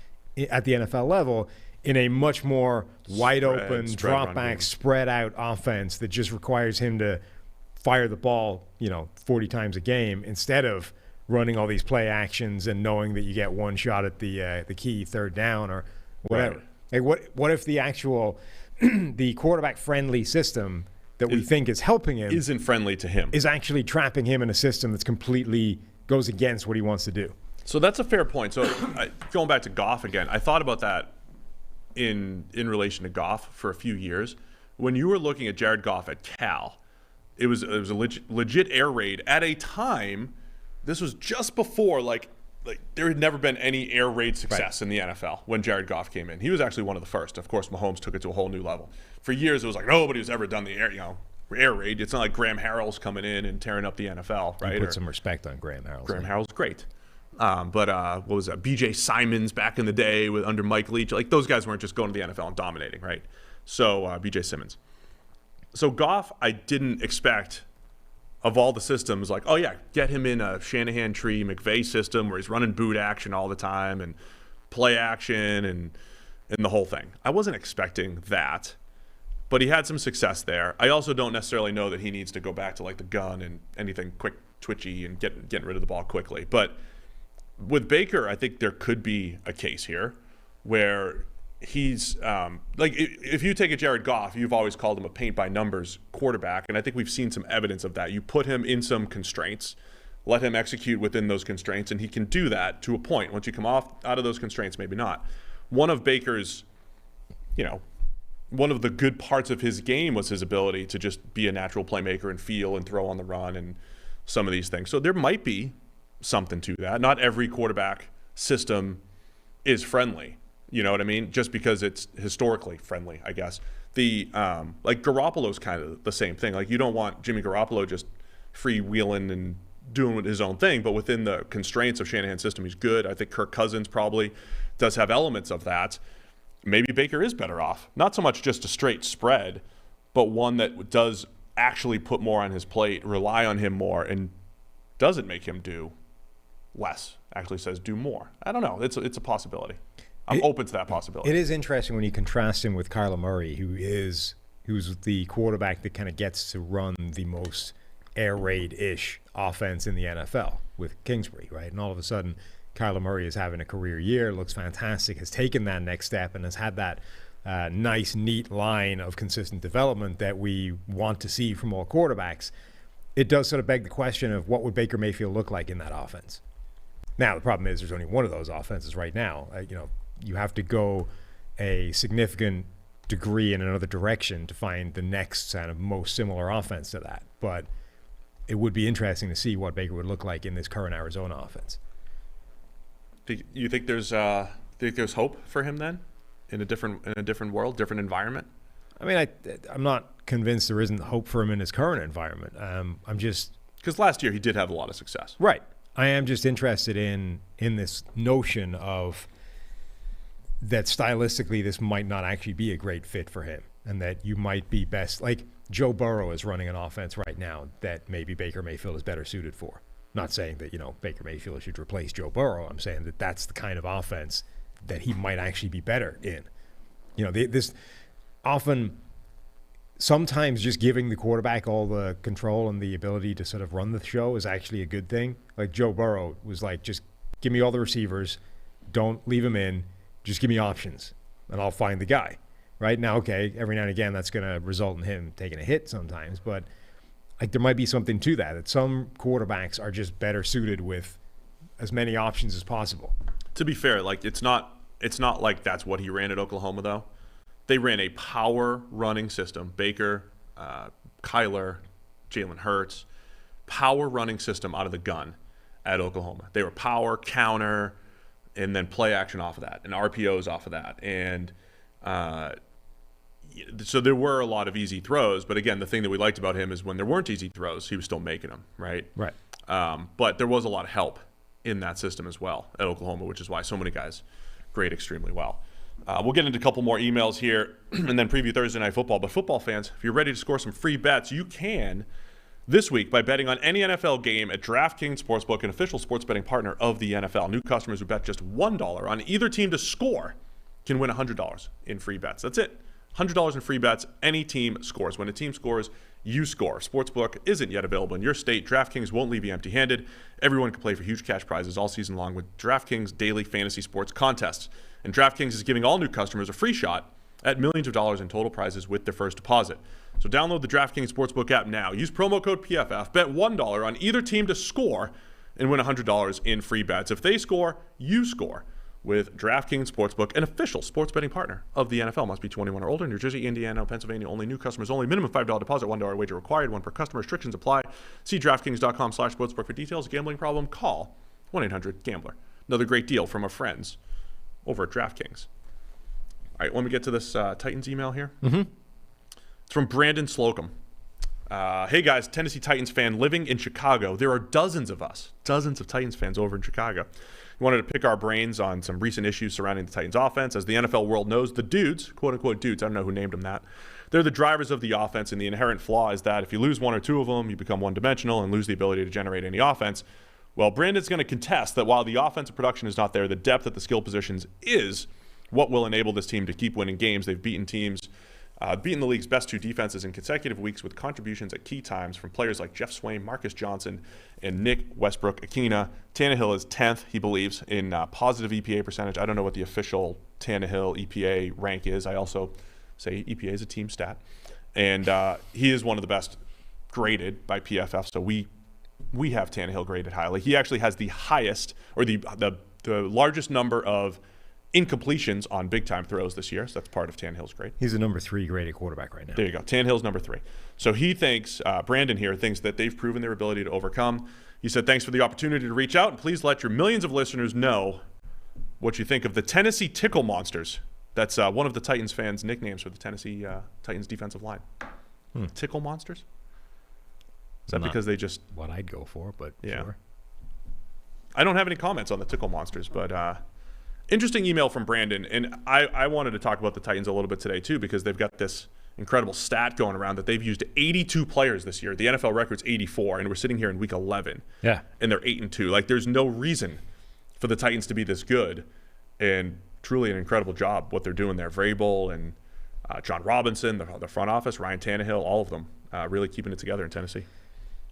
at the NFL level in a much more wide open, drop back, spread out offense that just requires him to fire the ball, 40 times a game instead of running all these play actions and knowing that you get one shot at the key third down or whatever. Right. Like what if the actual the quarterback friendly system that we think is helping him isn't friendly to him, is actually trapping him in a system that's completely goes against what he wants to do? So that's a fair point. So going back to Goff again, I thought about that in relation to Goff for a few years. When you were looking at Jared Goff at Cal, it was a legit air raid at a time. This was just before like there had never been any air raid success in the NFL when Jared Goff came in. He was actually one of the first. Of course, Mahomes took it to a whole new level. For years, it was like nobody ever done the air raid. It's not like Graham Harrell's coming in and tearing up the NFL, right? You put some respect on Graham Harrell. Graham Harrell's great. But what was that? B.J. Simons back in the day under Mike Leach. Like those guys weren't just going to the NFL and dominating, right? So B.J. Simmons. So Goff, I didn't expect of all the systems, like, oh yeah, get him in a Shanahan tree McVay system where he's running boot action all the time and play action and the whole thing. I wasn't expecting that, but he had some success there. I also don't necessarily know that he needs to go back to like the gun and anything quick, twitchy, and getting rid of the ball quickly. But with Baker, I think there could be a case here where he's like, if you take a Jared Goff, you've always called him a paint by numbers quarterback, and I think we've seen some evidence of that. You put him in some constraints, let him execute within those constraints, and he can do that to a point. Once you come out of those constraints, maybe not. One of Baker's, one of the good parts of his game was his ability to just be a natural playmaker and feel and throw on the run and some of these things. So there might be something to that. Not every quarterback system is friendly. You know what I mean? Just because it's historically friendly, I guess. The like Garoppolo's kind of the same thing. Like you don't want Jimmy Garoppolo just freewheeling and doing his own thing, but within the constraints of Shanahan's system, he's good. I think Kirk Cousins probably does have elements of that. Maybe Baker is better off. Not so much just a straight spread, but one that does actually put more on his plate, rely on him more, and doesn't make him do less. Actually says do more. I don't know. It's a possibility. I'm open to that possibility. It is interesting when you contrast him with Kyler Murray, who's the quarterback that kind of gets to run the most air raid-ish offense in the NFL with Kingsbury, right? And all of a sudden, Kyler Murray is having a career year, looks fantastic, has taken that next step, and has had that nice, neat line of consistent development that we want to see from all quarterbacks. It does sort of beg the question of what would Baker Mayfield look like in that offense. Now, the problem is there's only one of those offenses right now. You have to go a significant degree in another direction to find the next kind of most similar offense to that. But it would be interesting to see what Baker would look like in this current Arizona offense. You think there's hope for him then in a different world, different environment? I mean, I'm not convinced there isn't hope for him in his current environment. I'm just because last year he did have a lot of success. Right. I am just interested in this notion of that stylistically this might not actually be a great fit for him, and that you might be best like Joe Burrow is running an offense right now that maybe Baker Mayfield is better suited for. Not saying that Baker Mayfield should replace Joe Burrow. I'm saying that that's the kind of offense that he might actually be better in. This often, sometimes just giving the quarterback all the control and the ability to sort of run the show is actually a good thing. Like Joe Burrow was like, just give me all the receivers, don't leave him in, just give me options, and I'll find the guy. Right now, okay, every now and again that's going to result in him taking a hit sometimes, but like there might be something to that some quarterbacks are just better suited with as many options as possible. To be fair, like it's not like that's what he ran at Oklahoma though. They ran a power running system. Baker, Kyler, Jalen Hurts, power running system out of the gun at Oklahoma. They were power, counter, and then play action off of that, and RPOs off of that. And so there were a lot of easy throws, but again, the thing that we liked about him is when there weren't easy throws, he was still making them, right? Right. But there was a lot of help in that system as well at Oklahoma, which is why so many guys grade extremely well. We'll get into a couple more emails here and then preview Thursday Night Football. But football fans, if you're ready to score some free bets, you can this week by betting on any NFL game at DraftKings Sportsbook, an official sports betting partner of the NFL. New customers who bet just $1 on either team to score can win $100 in free bets. That's it. $100 in free bets. Any team scores. When a team scores, you score. Sportsbook isn't yet available in your state. DraftKings won't leave you empty-handed. Everyone can play for huge cash prizes all season long with DraftKings daily fantasy sports contests. And DraftKings is giving all new customers a free shot at millions of dollars in total prizes with their first deposit. So download the DraftKings Sportsbook app now. Use promo code PFF. Bet $1 on either team to score and win $100 in free bets. If they score, you score with DraftKings Sportsbook, an official sports betting partner of the NFL. Must be 21 or older. New Jersey, Indiana, Pennsylvania. Only new customers only. Minimum $5 deposit, $1 wager required. One per customer. Restrictions apply. See DraftKings.com/sportsbook for details. Gambling problem? Call 1-800-GAMBLER. Another great deal from our friends over at DraftKings. All right, let me get to this Titans email here. Mm-hmm. It's from Brandon Slocum. Hey guys, Tennessee Titans fan living in Chicago. There are dozens of us, dozens of Titans fans over in Chicago. We wanted to pick our brains on some recent issues surrounding the Titans offense. As the NFL world knows, the dudes, quote unquote dudes, I don't know who named them that, they're the drivers of the offense, and the inherent flaw is that if you lose one or two of them, you become one-dimensional and lose the ability to generate any offense. Well, Brandon's going to contest that while the offensive production is not there, the depth at the skill positions is what will enable this team to keep winning games. They've beaten teams, beaten the league's best two defenses in consecutive weeks with contributions at key times from players like Jeff Swain, Marcus Johnson, and Nick Westbrook-Akina. Tannehill is 10th, he believes, in positive EPA percentage. I don't know what the official Tannehill EPA rank is. I also say EPA is a team stat. And he is one of the best graded by PFF, so we have Tannehill graded highly. He actually has the highest, or the largest number of incompletions on big-time throws this year, so that's part of Tannehill's grade. He's the number 3 graded quarterback right now. There you go. Tannehill's number 3. So he thinks, Brandon here thinks that they've proven their ability to overcome. He said, thanks for the opportunity to reach out, and please let your millions of listeners know what you think of the Tennessee Tickle Monsters. That's one of the Titans fans' nicknames for the Tennessee Titans defensive line. Tickle Monsters? Is that because they just... what I'd go for, but yeah. Sure. I don't have any comments on the Tickle Monsters, but... interesting email from Brandon, and I wanted to talk about the Titans a little bit today too, because they've got this incredible stat going around that they've used 82 players this year. The NFL record's 84, and we're sitting here in week 11. Yeah. And they're 8-2. Like, there's no reason for the Titans to be this good, and truly an incredible job what they're doing there. Vrabel and John Robinson, the front office, Ryan Tannehill, all of them really keeping it together in Tennessee.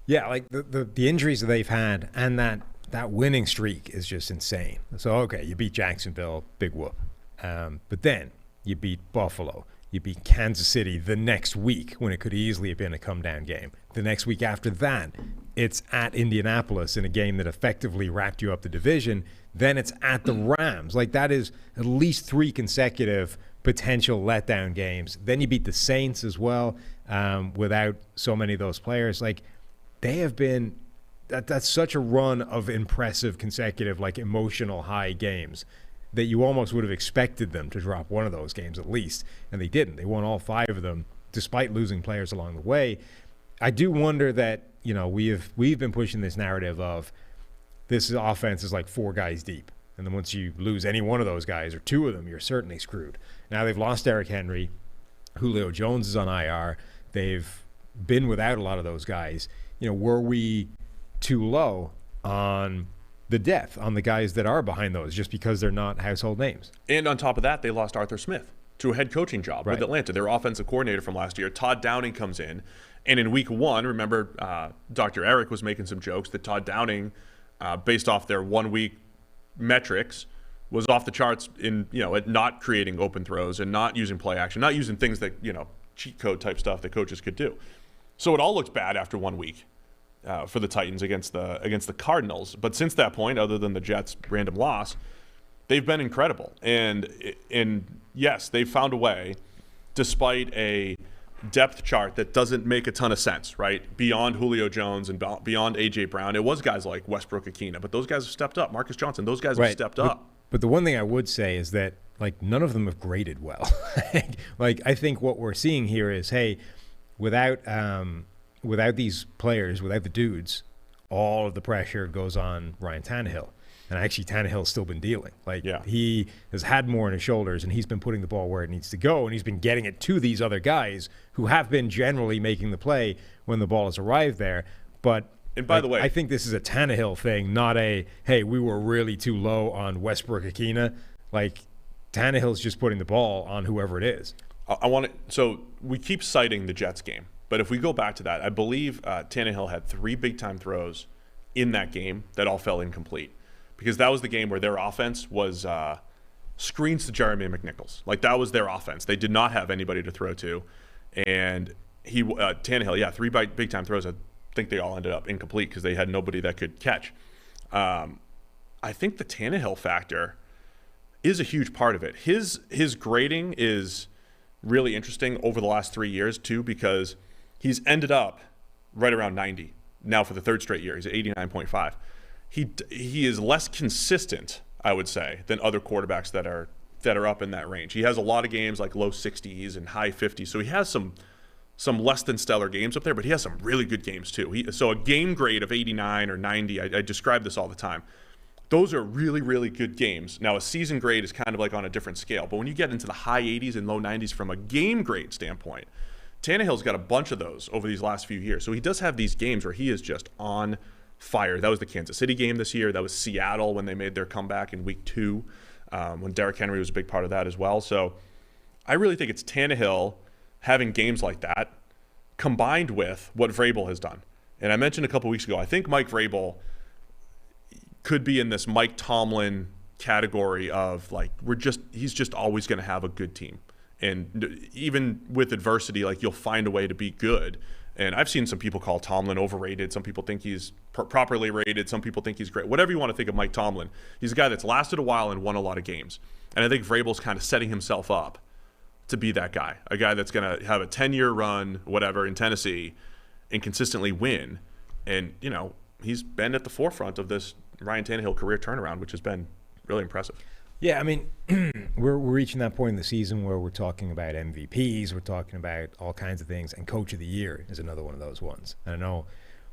Yeah, like the injuries that they've had and that winning streak is just insane. So, okay, you beat Jacksonville, big whoop. But then you beat Buffalo. You beat Kansas City the next week when it could easily have been a come-down game. The next week after that, it's at Indianapolis in a game that effectively wrapped you up the division. Then it's at the Rams. Like, that is at least 3 consecutive potential letdown games. Then you beat the Saints as well without so many of those players. Like, they have been... That's such a run of impressive consecutive, like, emotional high games that you almost would have expected them to drop one of those games at least, and they didn't. They won all 5 of them despite losing players along the way. I do wonder that, you know, we've been pushing this narrative of this offense is like 4 guys deep, and then once you lose any one of those guys or 2 of them, you're certainly screwed. Now they've lost Derrick Henry. Julio Jones is on IR. They've been without a lot of those guys. You know, were we too low on the depth on the guys that are behind those just because they're not household names? And on top of that, they lost Arthur Smith to a head coaching job with Atlanta. Their offensive coordinator from last year, Todd Downing, comes in. And in week 1, remember Dr. Eric was making some jokes that Todd Downing, based off their 1-week metrics, was off the charts in, you know, at not creating open throws and not using play action, not using things that, you know, cheat code type stuff that coaches could do. So it all looks bad after 1 week. For the Titans against the Cardinals. But since that point, other than the Jets' random loss, they've been incredible. And yes, they've found a way, despite a depth chart that doesn't make a ton of sense, right? Beyond Julio Jones and beyond A.J. Brown, it was guys like Westbrook-Akina, but those guys have stepped up. Marcus Johnson, those guys have stepped up. But the one thing I would say is that, like, none of them have graded well. Like, I think what we're seeing here is, hey, without these players, without the dudes, all of the pressure goes on Ryan Tannehill. And actually, Tannehill's still been dealing. Yeah. He has had more on his shoulders, and he's been putting the ball where it needs to go, and he's been getting it to these other guys who have been generally making the play when the ball has arrived there. But and by the way, I think this is a Tannehill thing, not a, hey, we were really too low on Westbrook-Akina. Tannehill's just putting the ball on whoever it is. So we keep citing the Jets game, but if we go back to that, I believe Tannehill had 3 big-time throws in that game that all fell incomplete, because that was the game where their offense was screens to Jeremy McNichols. That was their offense. They did not have anybody to throw to, and Tannehill, 3 big-time throws. I think they all ended up incomplete because they had nobody that could catch. I think the Tannehill factor is a huge part of it. His grading is really interesting over the last 3 years too, because he's ended up right around 90 now for the 3rd straight year. He's at 89.5. He is less consistent, I would say, than other quarterbacks that are up in that range. He has a lot of games like low 60s and high 50s, so he has some less than stellar games up there, but he has some really good games too. So a game grade of 89 or 90, I describe this all the time. Those are really, really good games. Now, a season grade is kind of on a different scale, but when you get into the high 80s and low 90s from a game grade standpoint, Tannehill's got a bunch of those over these last few years. So he does have these games where he is just on fire. That was the Kansas City game this year. That was Seattle when they made their comeback in week 2, when Derrick Henry was a big part of that as well. So I really think it's Tannehill having games like that combined with what Vrabel has done. And I mentioned a couple weeks ago, I think Mike Vrabel could be in this Mike Tomlin category of he's just always going to have a good team. And even with adversity, you'll find a way to be good. And I've seen some people call Tomlin overrated. Some people think he's properly rated. Some people think he's great. Whatever you want to think of Mike Tomlin, he's a guy that's lasted a while and won a lot of games. And I think Vrabel's kind of setting himself up to be that guy, a guy that's going to have a 10-year run, whatever, in Tennessee and consistently win. And, he's been at the forefront of this Ryan Tannehill career turnaround, which has been really impressive. Yeah, I mean, we're reaching that point in the season where we're talking about MVPs, we're talking about all kinds of things, and Coach of the Year is another one of those ones. And I know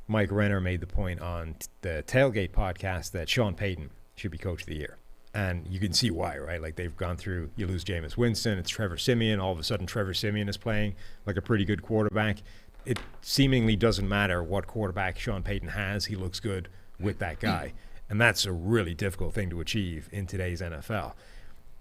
Mike Renner made the point on the Tailgate podcast that Sean Payton should be Coach of the Year. And you can see why, right? They've gone through, you lose Jameis Winston, it's Trevor Siemian, all of a sudden Trevor Siemian is playing like a pretty good quarterback. It seemingly doesn't matter what quarterback Sean Payton has, he looks good with that guy. And that's a really difficult thing to achieve in today's NFL.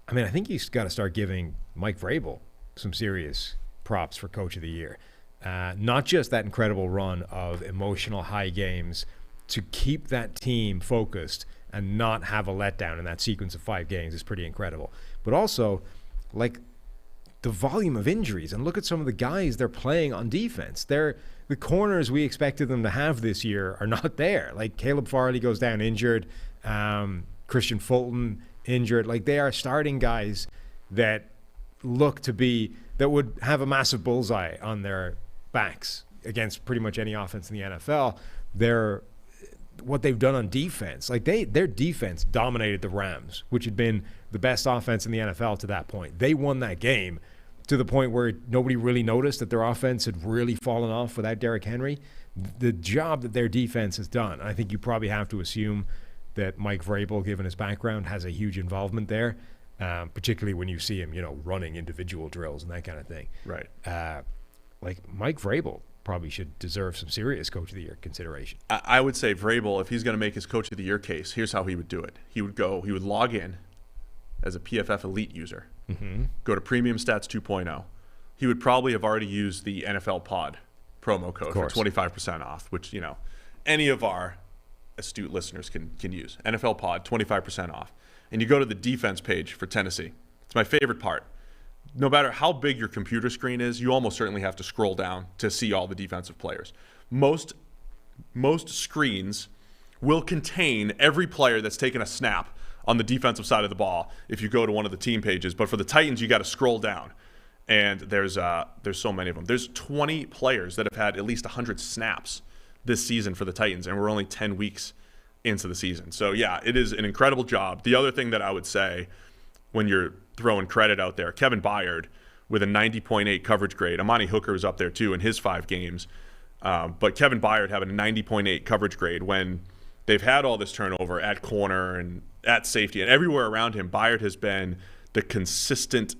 I mean, I think you've got to start giving Mike Vrabel some serious props for Coach of the Year. Not just that incredible run of emotional high games to keep that team focused and not have a letdown in that sequence of 5 games is pretty incredible. But also, the volume of injuries, and look at some of the guys they're playing on defense. The corners we expected them to have this year are not there. Caleb Farley goes down injured, Christian Fulton injured. They are starting guys that look to be, that would have a massive bullseye on their backs against pretty much any offense in the NFL. What they've done on defense, their defense dominated the Rams, which had been the best offense in the NFL to that point. They won that game to the point where nobody really noticed that their offense had really fallen off without Derrick Henry. The job that their defense has done, I think you probably have to assume that Mike Vrabel, given his background, has a huge involvement there, particularly when you see him, running individual drills and that kind of thing. Right. Mike Vrabel probably should deserve some serious Coach of the Year consideration. I would say Vrabel, if he's going to make his Coach of the Year case, here's how he would do it. He would log in as a PFF Elite user, go to Premium Stats 2.0. He would probably have already used the NFL Pod promo code for 25% off, which, any of our astute listeners can use. NFL Pod, 25% off. And you go to the defense page for Tennessee. It's my favorite part. No matter how big your computer screen is, you almost certainly have to scroll down to see all the defensive players. Most screens will contain every player that's taken a snap on the defensive side of the ball if you go to one of the team pages. But for the Titans, you got to scroll down. And there's so many of them. There's 20 players that have had at least 100 snaps this season for the Titans, and we're only 10 weeks into the season. So, yeah, it is an incredible job. The other thing that I would say when you're throwing credit out there, Kevin Byard with a 90.8 coverage grade. Amani Hooker was up there, too, in his 5 games. But Kevin Byard having a 90.8 coverage grade when they've had all this turnover at corner and at safety and everywhere around him. Byard has been the consistent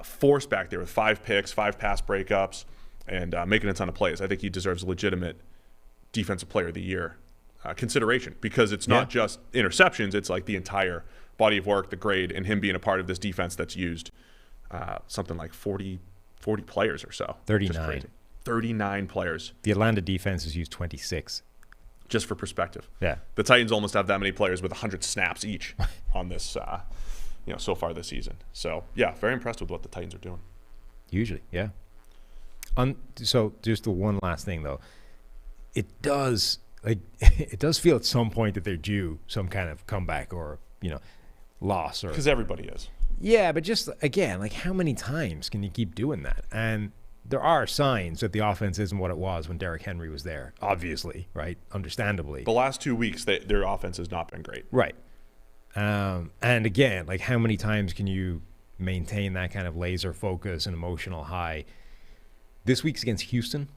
force back there with 5 picks, 5 pass breakups, and making a ton of plays. I think he deserves a legitimate Defensive Player of the Year consideration, because it's not just interceptions, it's like the entire body of work, the grade, and him being a part of this defense that's used something like 40 players or so. 39. 39 players. The Atlanta defense has used 26. Just for perspective. Yeah. The Titans almost have that many players with 100 snaps each on this, so far this season. So, yeah, very impressed with what the Titans are doing. Usually, yeah. So just the one last thing, though. It does feel at some point that they're due some kind of comeback or, loss. Because everybody is. Yeah, but just, again, like, how many times can you keep doing that? And there are signs that the offense isn't what it was when Derrick Henry was there, obviously, right? Understandably. The last 2 weeks, their offense has not been great. Right. And again, like, how many times can you maintain that kind of laser focus and emotional high? This week's against Houston.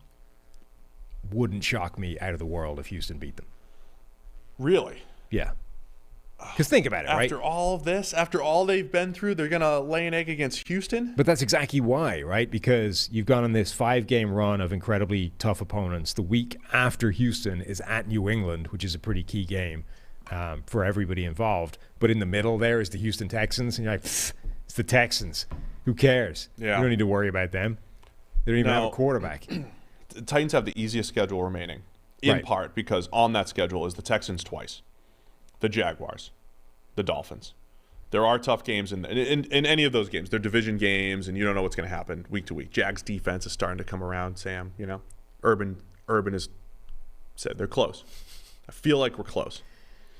Wouldn't shock me out of the world if Houston beat them. Really? Yeah. Because think about it, right? After all of this, after all they've been through, they're going to lay an egg against Houston? But that's exactly why, right? Because you've gone on this 5-game run of incredibly tough opponents. The week after Houston is at New England, which is a pretty key game for everybody involved. But in the middle there is the Houston Texans. And you're like, it's the Texans. Who cares? Yeah. You don't need to worry about them. They don't even have a quarterback. The Titans have the easiest schedule remaining, in part because on that schedule is the Texans twice, the Jaguars, the Dolphins. There are tough games in any of those games. They're division games, and you don't know what's going to happen week to week. Jags defense is starting to come around, Sam. Urban has said they're close. I feel like we're close.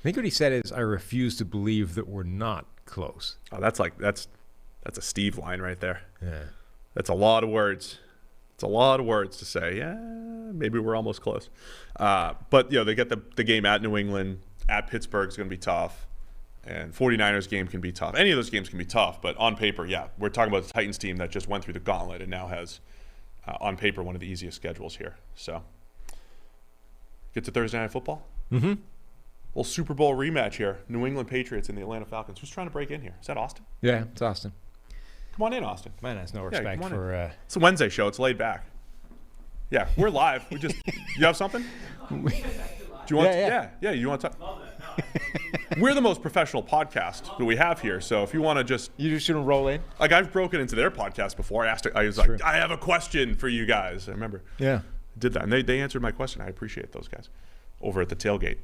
I think what he said is, I refuse to believe that we're not close. Oh, that's a Steve line right there. Yeah. That's a lot of words. It's a lot of words to say. Yeah, maybe we're almost close. But, they get the game at New England. At Pittsburgh is going to be tough. And 49ers game can be tough. Any of those games can be tough. But on paper, we're talking about the Titans team that just went through the gauntlet and now has, on paper, one of the easiest schedules here. So, get to Thursday Night Football. Mm-hmm. Little Super Bowl rematch here. New England Patriots and the Atlanta Falcons. Who's trying to break in here? Is that Austin? Yeah, it's Austin. Come on in, Austin. Man has no respect for... It's a Wednesday show. It's laid back. Yeah, we're live. You have something? Do you want? Yeah. You want to talk? We're the most professional podcast that we have here. So if you want to just... You just shouldn't roll in? Like, I've broken into their podcast before. I was like, I have a question for you guys. I remember. Yeah. I did that. And they answered my question. I appreciate those guys over at the tailgate.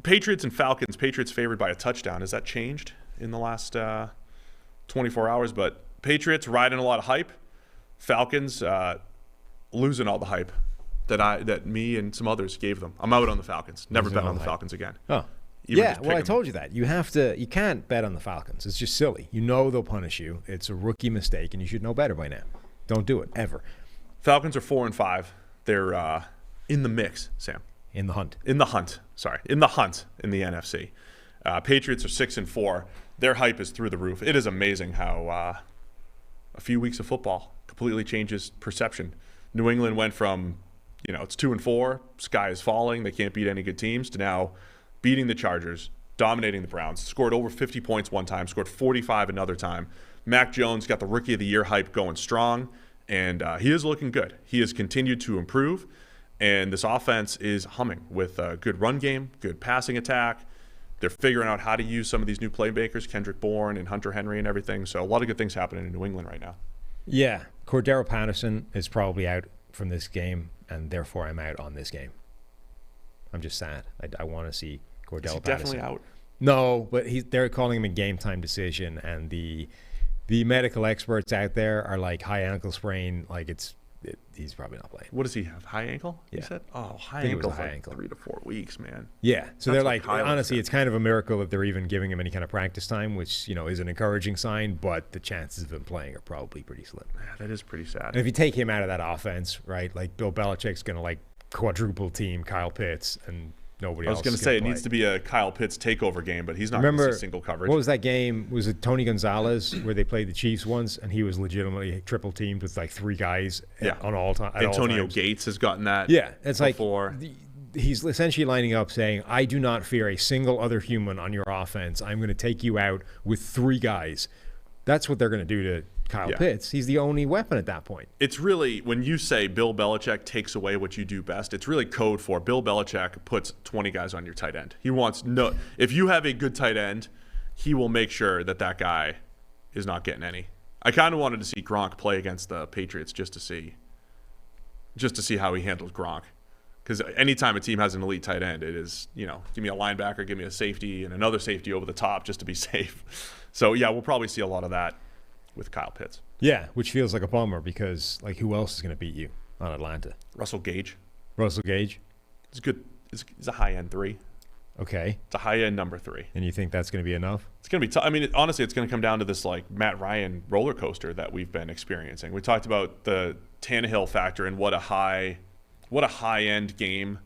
Patriots and Falcons. Patriots favored by a touchdown. Has that changed in the last 24 hours? But Patriots riding a lot of hype. Falcons losing all the hype that me and some others gave them. I'm out on the Falcons. Never bet on the Falcons again. Oh. I told you that. You can't bet on the Falcons. It's just silly. They'll punish you. It's a rookie mistake, and you should know better by now. Don't do it, ever. Falcons are 4-5. They're in the mix, Sam. In the hunt. In the hunt in the NFC. Patriots are 6-4. Their hype is through the roof. It is amazing how a few weeks of football completely changes perception. New England went from, it's 2-4, sky is falling, they can't beat any good teams, to now beating the Chargers, dominating the Browns, scored over 50 points one time, scored 45 another time. Mac Jones got the Rookie of the Year hype going strong, and he is looking good. He has continued to improve, and this offense is humming with a good run game, good passing attack. They're figuring out how to use some of these new playmakers, Kendrick Bourne and Hunter Henry and everything. So a lot of good things happening in New England right now. Yeah, Cordero Patterson is probably out from this game, and therefore I'm out on this game. I'm just sad. I want to see Cordero Patterson. Definitely out. No, but they're calling him a game time decision, and the medical experts out there are like high ankle sprain, like he's probably not playing. What does he have? High ankle? Yeah. You said? Oh, high ankle. ankle. 3 to 4 weeks, man. Yeah. So they're like, honestly, said. It's kind of a miracle that they're even giving him any kind of practice time, which, is an encouraging sign, but the chances of him playing are probably pretty slim. Yeah, that is pretty sad. And if you take him out of that offense, right, like Bill Belichick's going to quadruple team Kyle Pitts and nobody else. I was going to say it needs to be a Kyle Pitts takeover game, but he's not going to see single coverage. What was that game? Was it Tony Gonzalez where they played the Chiefs once and he was legitimately triple teamed with like 3 guys on all time? Antonio Gates has gotten that. Yeah, it's before. like he's essentially lining up saying, I do not fear a single other human on your offense. I'm going to take you out with 3 guys. That's what they're going to do to Kyle Pitts. He's the only weapon at that point. It's really, when you say Bill Belichick takes away what you do best, it's really code for Bill Belichick puts 20 guys on your tight end. He wants if you have a good tight end, he will make sure that guy is not getting any. I kind of wanted to see Gronk play against the Patriots just to see how he handles Gronk. Because anytime a team has an elite tight end, it is, give me a linebacker, give me a safety, and another safety over the top just to be safe. So, yeah, we'll probably see a lot of that with Kyle Pitts. Yeah, which feels like a bummer because, who else is going to beat you on Atlanta? Russell Gage. It's good. He's a high-end 3. Okay. It's a high-end number 3. And you think that's going to be enough? It's going to be tough. I mean, honestly, it's going to come down to this, Matt Ryan roller coaster that we've been experiencing. We talked about the Tannehill factor and what a high-end game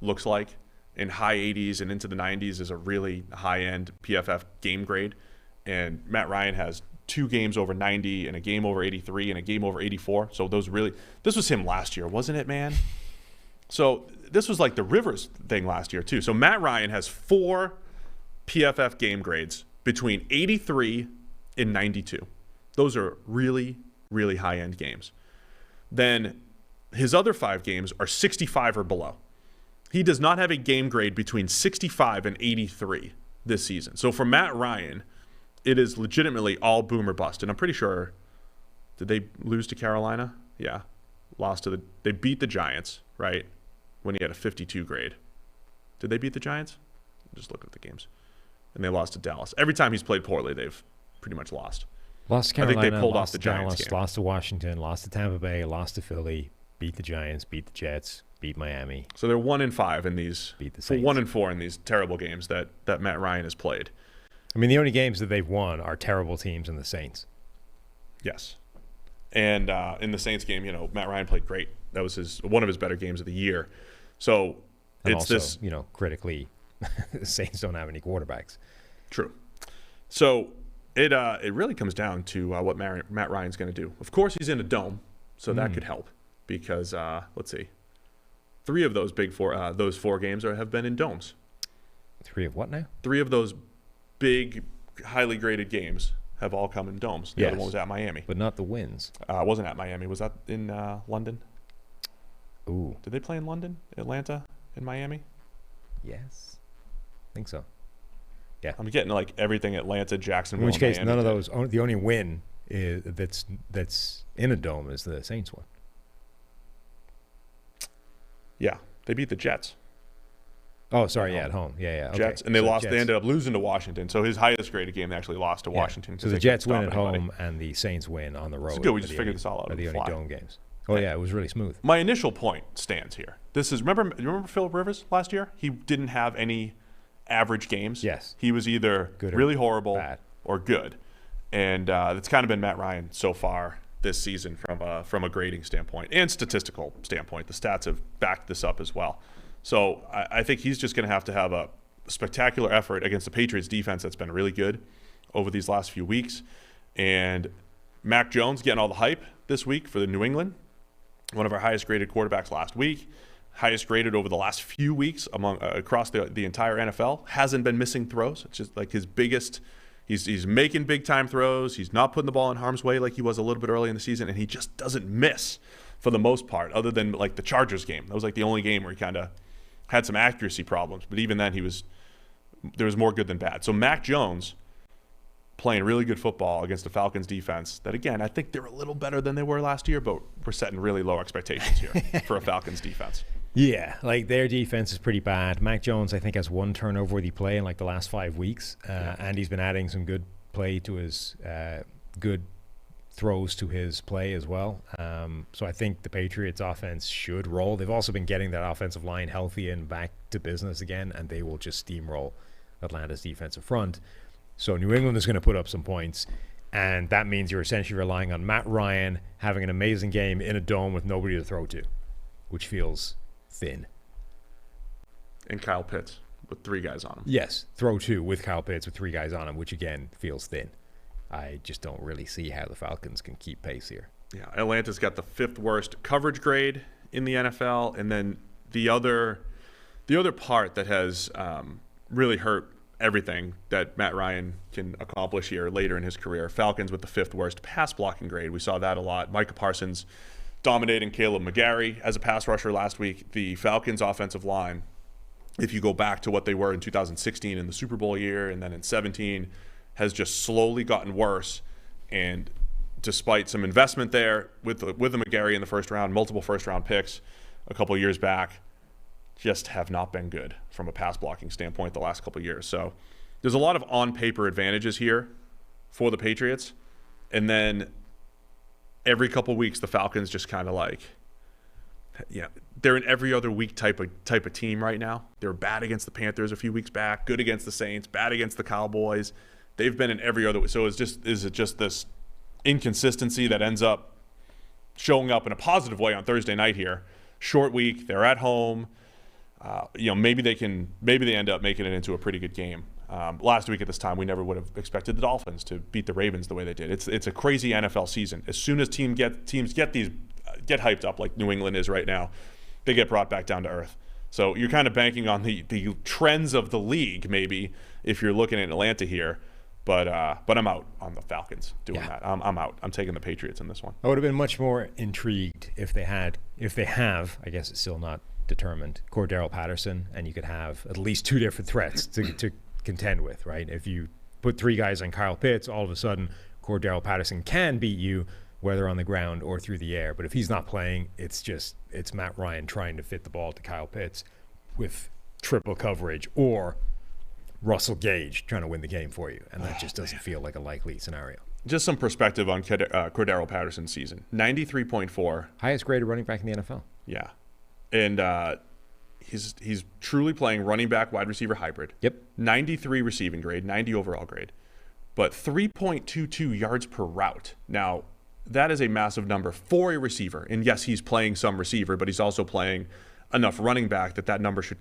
looks like. In high 80s and into the 90s is a really high-end PFF game grade. And Matt Ryan has 2 games over 90 and a game over 83 and a game over 84. So this was him last year, wasn't it, man? So this was like the Rivers thing last year too. So Matt Ryan has 4 PFF game grades between 83 and 92. Those are really, really high-end games. Then his other 5 games are 65 or below. He does not have a game grade between 65 and 83 this season. So for Matt Ryan, it is legitimately all boom or bust. And I'm pretty sure, did they lose to Carolina? Yeah. They beat the Giants, right? When he had a 52 grade. Did they beat the Giants? Just look at the games. And they lost to Dallas. Every time he's played poorly, they've pretty much lost. Lost to Carolina, I think they pulled lost off the to Giants Dallas, game. lost to Washington, lost to Tampa Bay, lost to Philly, beat the Giants, beat the Jets, beat Miami. So they're 1-5 in these. Beat the Saints. 1-4 in these terrible games that Matt Ryan has played. I mean, the only games that they've won are terrible teams and the Saints. Yes. And in the Saints game, Matt Ryan played great. That was one of his better games of the year. So and it's also, critically, the Saints don't have any quarterbacks. True. So it really comes down to what Matt Ryan's going to do. Of course, he's in a dome, so that could help because let's see, 3 of those those 4 games have been in domes. 3 of what now? 3 of those big, highly graded games have all come in domes. The other one was at Miami. But not the wins. It wasn't at Miami. Was that in London? Ooh. Did they play in London, Atlanta, and Miami? Yes. I think so. Yeah. I'm getting everything Atlanta, Jacksonville. In which case, Miami none of those. The only win that's in a dome is the Saints one. Yeah. They beat the Jets. Oh, sorry, at home. Yeah. Okay. Jets, and they lost. Jets. They ended up losing to Washington. So his highest graded game, they actually lost to Washington. So the Jets win at home, and the Saints win on the road. It's good. We just figured this all out. Are the only dome games. Oh yeah, it was really smooth. My initial point stands here. This is remember Phillip Rivers last year? He didn't have any average games. Yes. He was either good really horrible bad. or good, and it's kind of been Matt Ryan so far this season from a grading standpoint and statistical standpoint. The stats have backed this up as well. So I think he's just going to have a spectacular effort against the Patriots defense that's been really good over these last few weeks. And Mac Jones getting all the hype this week for the New England, one of our highest graded quarterbacks last week, highest graded over the last few weeks across the entire NFL, hasn't been missing throws. It's just his biggest. He's making big time throws. He's not putting the ball in harm's way like he was a little bit early in the season, and he just doesn't miss for the most part, other than the Chargers game. That was the only game where he kind of had some accuracy problems, but even then there was more good than bad. So Mac Jones playing really good football against the Falcons defense that, again, I think they're a little better than they were last year, but we're setting really low expectations here for a Falcons defense. Yeah, their defense is pretty bad. Mac Jones, I think, has 1 turnover worthy play in the last 5 weeks, and he's been adding some good play to his good throws to his play as well. So I think the Patriots offense should roll. They've also been getting that offensive line healthy and back to business again, and they will just steamroll Atlanta's defensive front. So New England is going to put up some points, and that means you're essentially relying on Matt Ryan having an amazing game in a dome with nobody to throw to, which feels thin. And Kyle Pitts with 3 guys on him. Yes, throw to with Kyle Pitts with 3 guys on him, which again feels thin. I just don't really see how the Falcons can keep pace here. Yeah, Atlanta's got the 5th worst coverage grade in the NFL, and then the other The other part that has really hurt everything that Matt Ryan can accomplish here later in his career, Falcons with the 5th worst pass blocking grade. We saw that a lot. Micah Parsons dominating Caleb McGarry as a pass rusher last week. The Falcons offensive line, if you go back to what they were in 2016 in the Super Bowl year and then in 17, has just slowly gotten worse. And despite some investment there with the McGarry in the first round, multiple first-round picks a couple years back, just have not been good from a pass blocking standpoint the last couple of years. So there's a lot of on-paper advantages here for the Patriots. And then every couple of weeks, the Falcons just kind of like, they're an every other week type of team right now. They were bad against the Panthers a few weeks back, good against the Saints, bad against the Cowboys. They've been in every other week. So is it just this inconsistency that ends up showing up in a positive way on Thursday night here? Short week, they're at home. Maybe they end up making it into a pretty good game. Last week at this time, we never would have expected the Dolphins to beat the Ravens the way they did. It's a crazy NFL season. As soon as teams get hyped up like New England is right now, they get brought back down to earth. So you're kind of banking on the trends of the league, maybe, if you're looking at Atlanta here. But I'm out on the Falcons doing that. I'm out. I'm taking the Patriots in this one. I would have been much more intrigued if they have, I guess it's still not determined, Cordero Patterson, and you could have at least 2 different threats to contend with, right? If you put 3 guys on Kyle Pitts, all of a sudden Cordero Patterson can beat you, whether on the ground or through the air. But if he's not playing, it's Matt Ryan trying to fit the ball to Kyle Pitts with triple coverage, or Russell Gage trying to win the game for you. And that just doesn't feel like a likely scenario. Just some perspective on Cordero Patterson's season. 93.4. Highest graded running back in the NFL. Yeah. And he's truly playing running back, wide receiver hybrid. Yep. 93 receiving grade, 90 overall grade, but 3.22 yards per route. Now, that is a massive number for a receiver. And yes, he's playing some receiver, but he's also playing enough running back that number should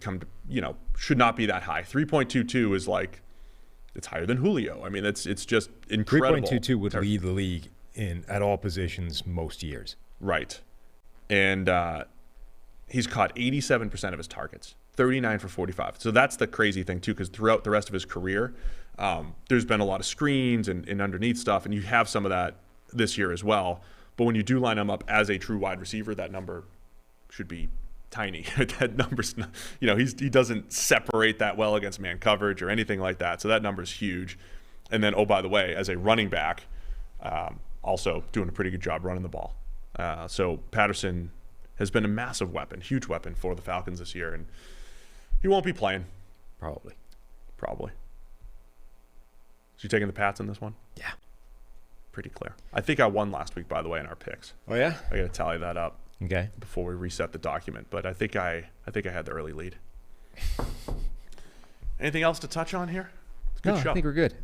should not be that high. 3.22 is like, it's higher than Julio. I mean, it's just incredible. 3.22 would lead the league at all positions most years. Right. And he's caught 87% of his targets, 39 for 45. So that's the crazy thing, too, because throughout the rest of his career, there's been a lot of screens and underneath stuff, and you have some of that this year as well. But when you do line him up as a true wide receiver, that number should be tiny. That number's not, he doesn't separate that well against man coverage or anything like that. So that number's huge. And then, oh, by the way, as a running back, also doing a pretty good job running the ball. So Patterson has been a massive weapon, huge weapon for the Falcons this year, and he won't be playing. Probably. So you taking the Pats in this one? Yeah. Pretty clear. I think I won last week, by the way, in our picks. Oh yeah? I got to tally that up. Okay. Before we reset the document, but I think I had the early lead. Anything else to touch on here? It's a good show. I think we're good.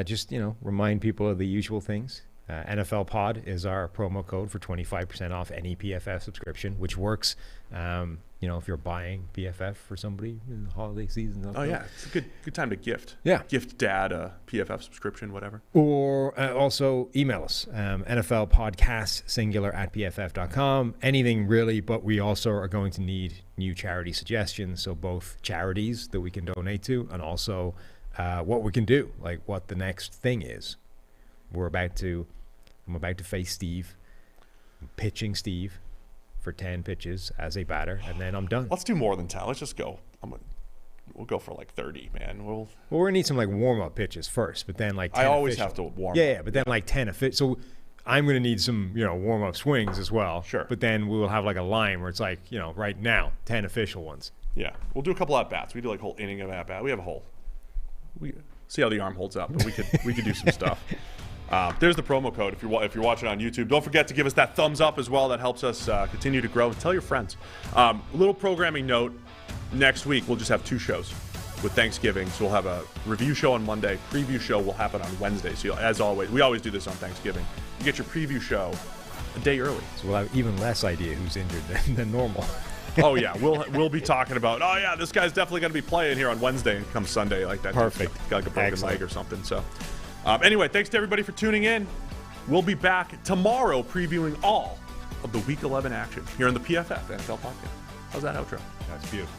Just remind people of the usual things. NFL Pod is our promo code for 25% off any PFF subscription, which works. If you're buying PFF for somebody in the holiday season. Oh yeah, it's a good time to gift. Yeah, gift dad a PFF subscription, whatever. Or also email us, NFL Podcast singular @pff.com. Anything really, but we also are going to need new charity suggestions. So both charities that we can donate to, and also what we can do, like what the next thing is. I'm about to face Steve. I'm pitching Steve for 10 pitches as a batter, and then I'm done. Let's do more than 10. Let's just go. We'll go for like 30, man. We're gonna need some like warm-up pitches first, but then like 10 I always official. have to warm up. Yeah, but then like 10 official. So I'm gonna need some warm-up swings as well. Sure. But then we will have like a line where it's like right now 10 official ones. Yeah, we'll do a couple at bats. We do like a whole inning of at bat. We have a whole. We see how the arm holds up, but we could do some stuff. There's the promo code if you're watching on YouTube. Don't forget to give us that thumbs up as well. That helps us continue to grow. And tell your friends. A little programming note. Next week, we'll just have 2 shows with Thanksgiving. So we'll have a review show on Monday. Preview show will happen on Wednesday. So as always, we always do this on Thanksgiving. You get your preview show a day early. So we'll have even less idea who's injured than normal. Oh, yeah. We'll be talking about, oh, yeah, this guy's definitely going to be playing here on Wednesday and come Sunday like that. Perfect. Got like a broken leg or something. So anyway, thanks to everybody for tuning in. We'll be back tomorrow previewing all of the Week 11 action here on the PFF NFL Podcast. How's that outro? That's beautiful.